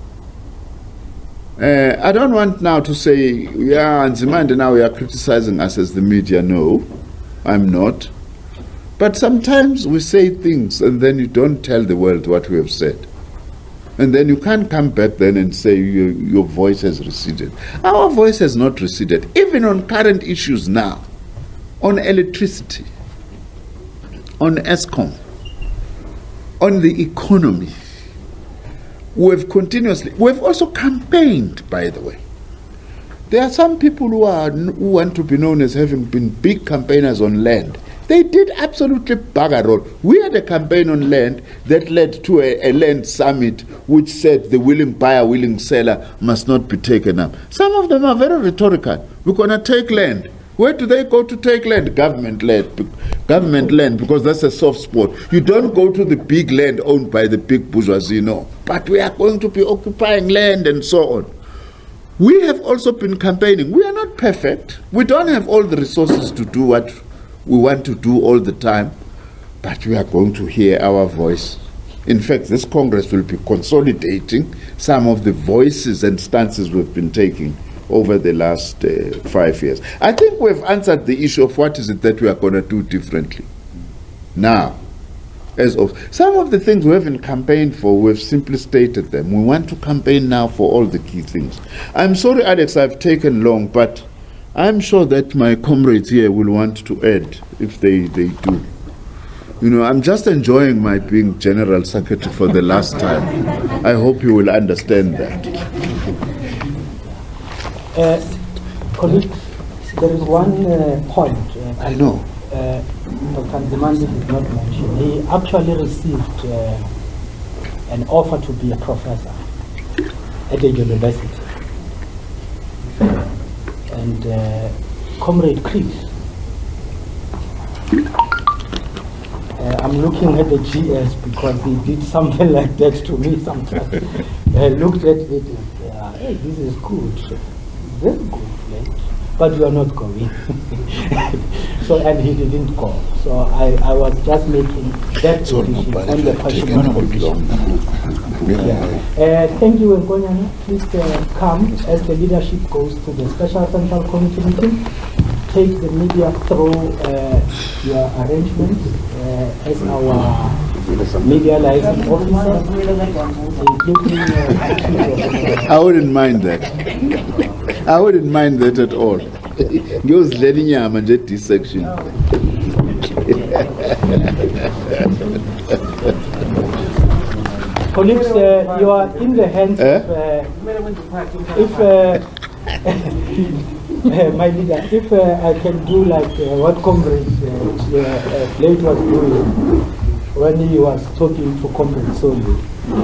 I don't want now to say, yeah, Nzimande, now we are criticizing us as the media. No, I'm not. But sometimes we say things and then you don't tell the world what we have said. And then you can't come back then and say your voice has receded. Our voice has not receded, even on current issues now, on electricity, on ESCOM, on the economy. We've also campaigned, by the way. There are some people who want to be known as having been big campaigners on land. They did absolutely bugger all. We had a campaign on land that led to a land summit which said the willing buyer, willing seller must not be taken up. Some of them are very rhetorical. We're going to take land. Where do they go to take land? Government land, because that's a soft spot. You don't go to the big land owned by the big bourgeoisie, no. But we are going to be occupying land and so on. We have also been campaigning. We are not perfect. We don't have all the resources to do what we want to do all the time, but we are going to hear our voice. In fact, this Congress will be consolidating some of the voices and stances we've been taking over the last 5 years. I think we've answered the issue of what is it that we are going to do differently. Now, as of some of the things we haven't campaigned for, we've simply stated them. We want to campaign now for all the key things. I'm sorry, Alex, I've taken long, but I'm sure that my comrades here will want to add if they do. You know, I'm just enjoying my being General Secretary for the last time. I hope you will understand that. Colleague, there is one point. I know. Dr. Nzimande did not mention. He actually received an offer to be a professor at a university. And Comrade Chris, I'm looking at the GS because he did something like that to me sometimes. I looked at it and said, hey, this is good, very good, right? But you are not going. So, and he didn't go. So I was just making that decision on the question of condition. Thank you, Ngonyana. Please come as the leadership goes to the Special Central Committee meeting. Take the media through your arrangements as our media license officer, including I wouldn't mind that. I wouldn't mind that at all. Goes letting you get this section. Colleagues, you are in the hands of my leader, if I can do like what Comrade Blade was doing, when he was talking to Comrade Soli,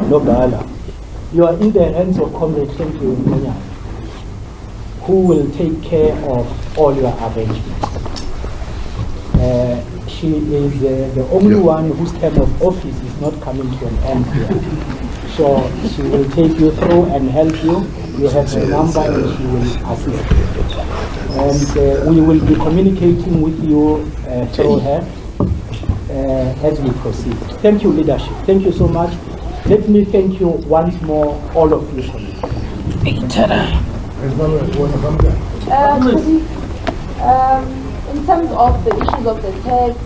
Nogala, you are in the hands of Comrade Henry Menya, who will take care of all your arrangements. She is the only one whose term of office is not coming to an end here. So she will take you through and help you. You have a number and she will assist you. And we will be communicating with you through her as we proceed. Thank you, leadership. Thank you so much. Let me thank you once more, all of you. In terms of the issues of the text,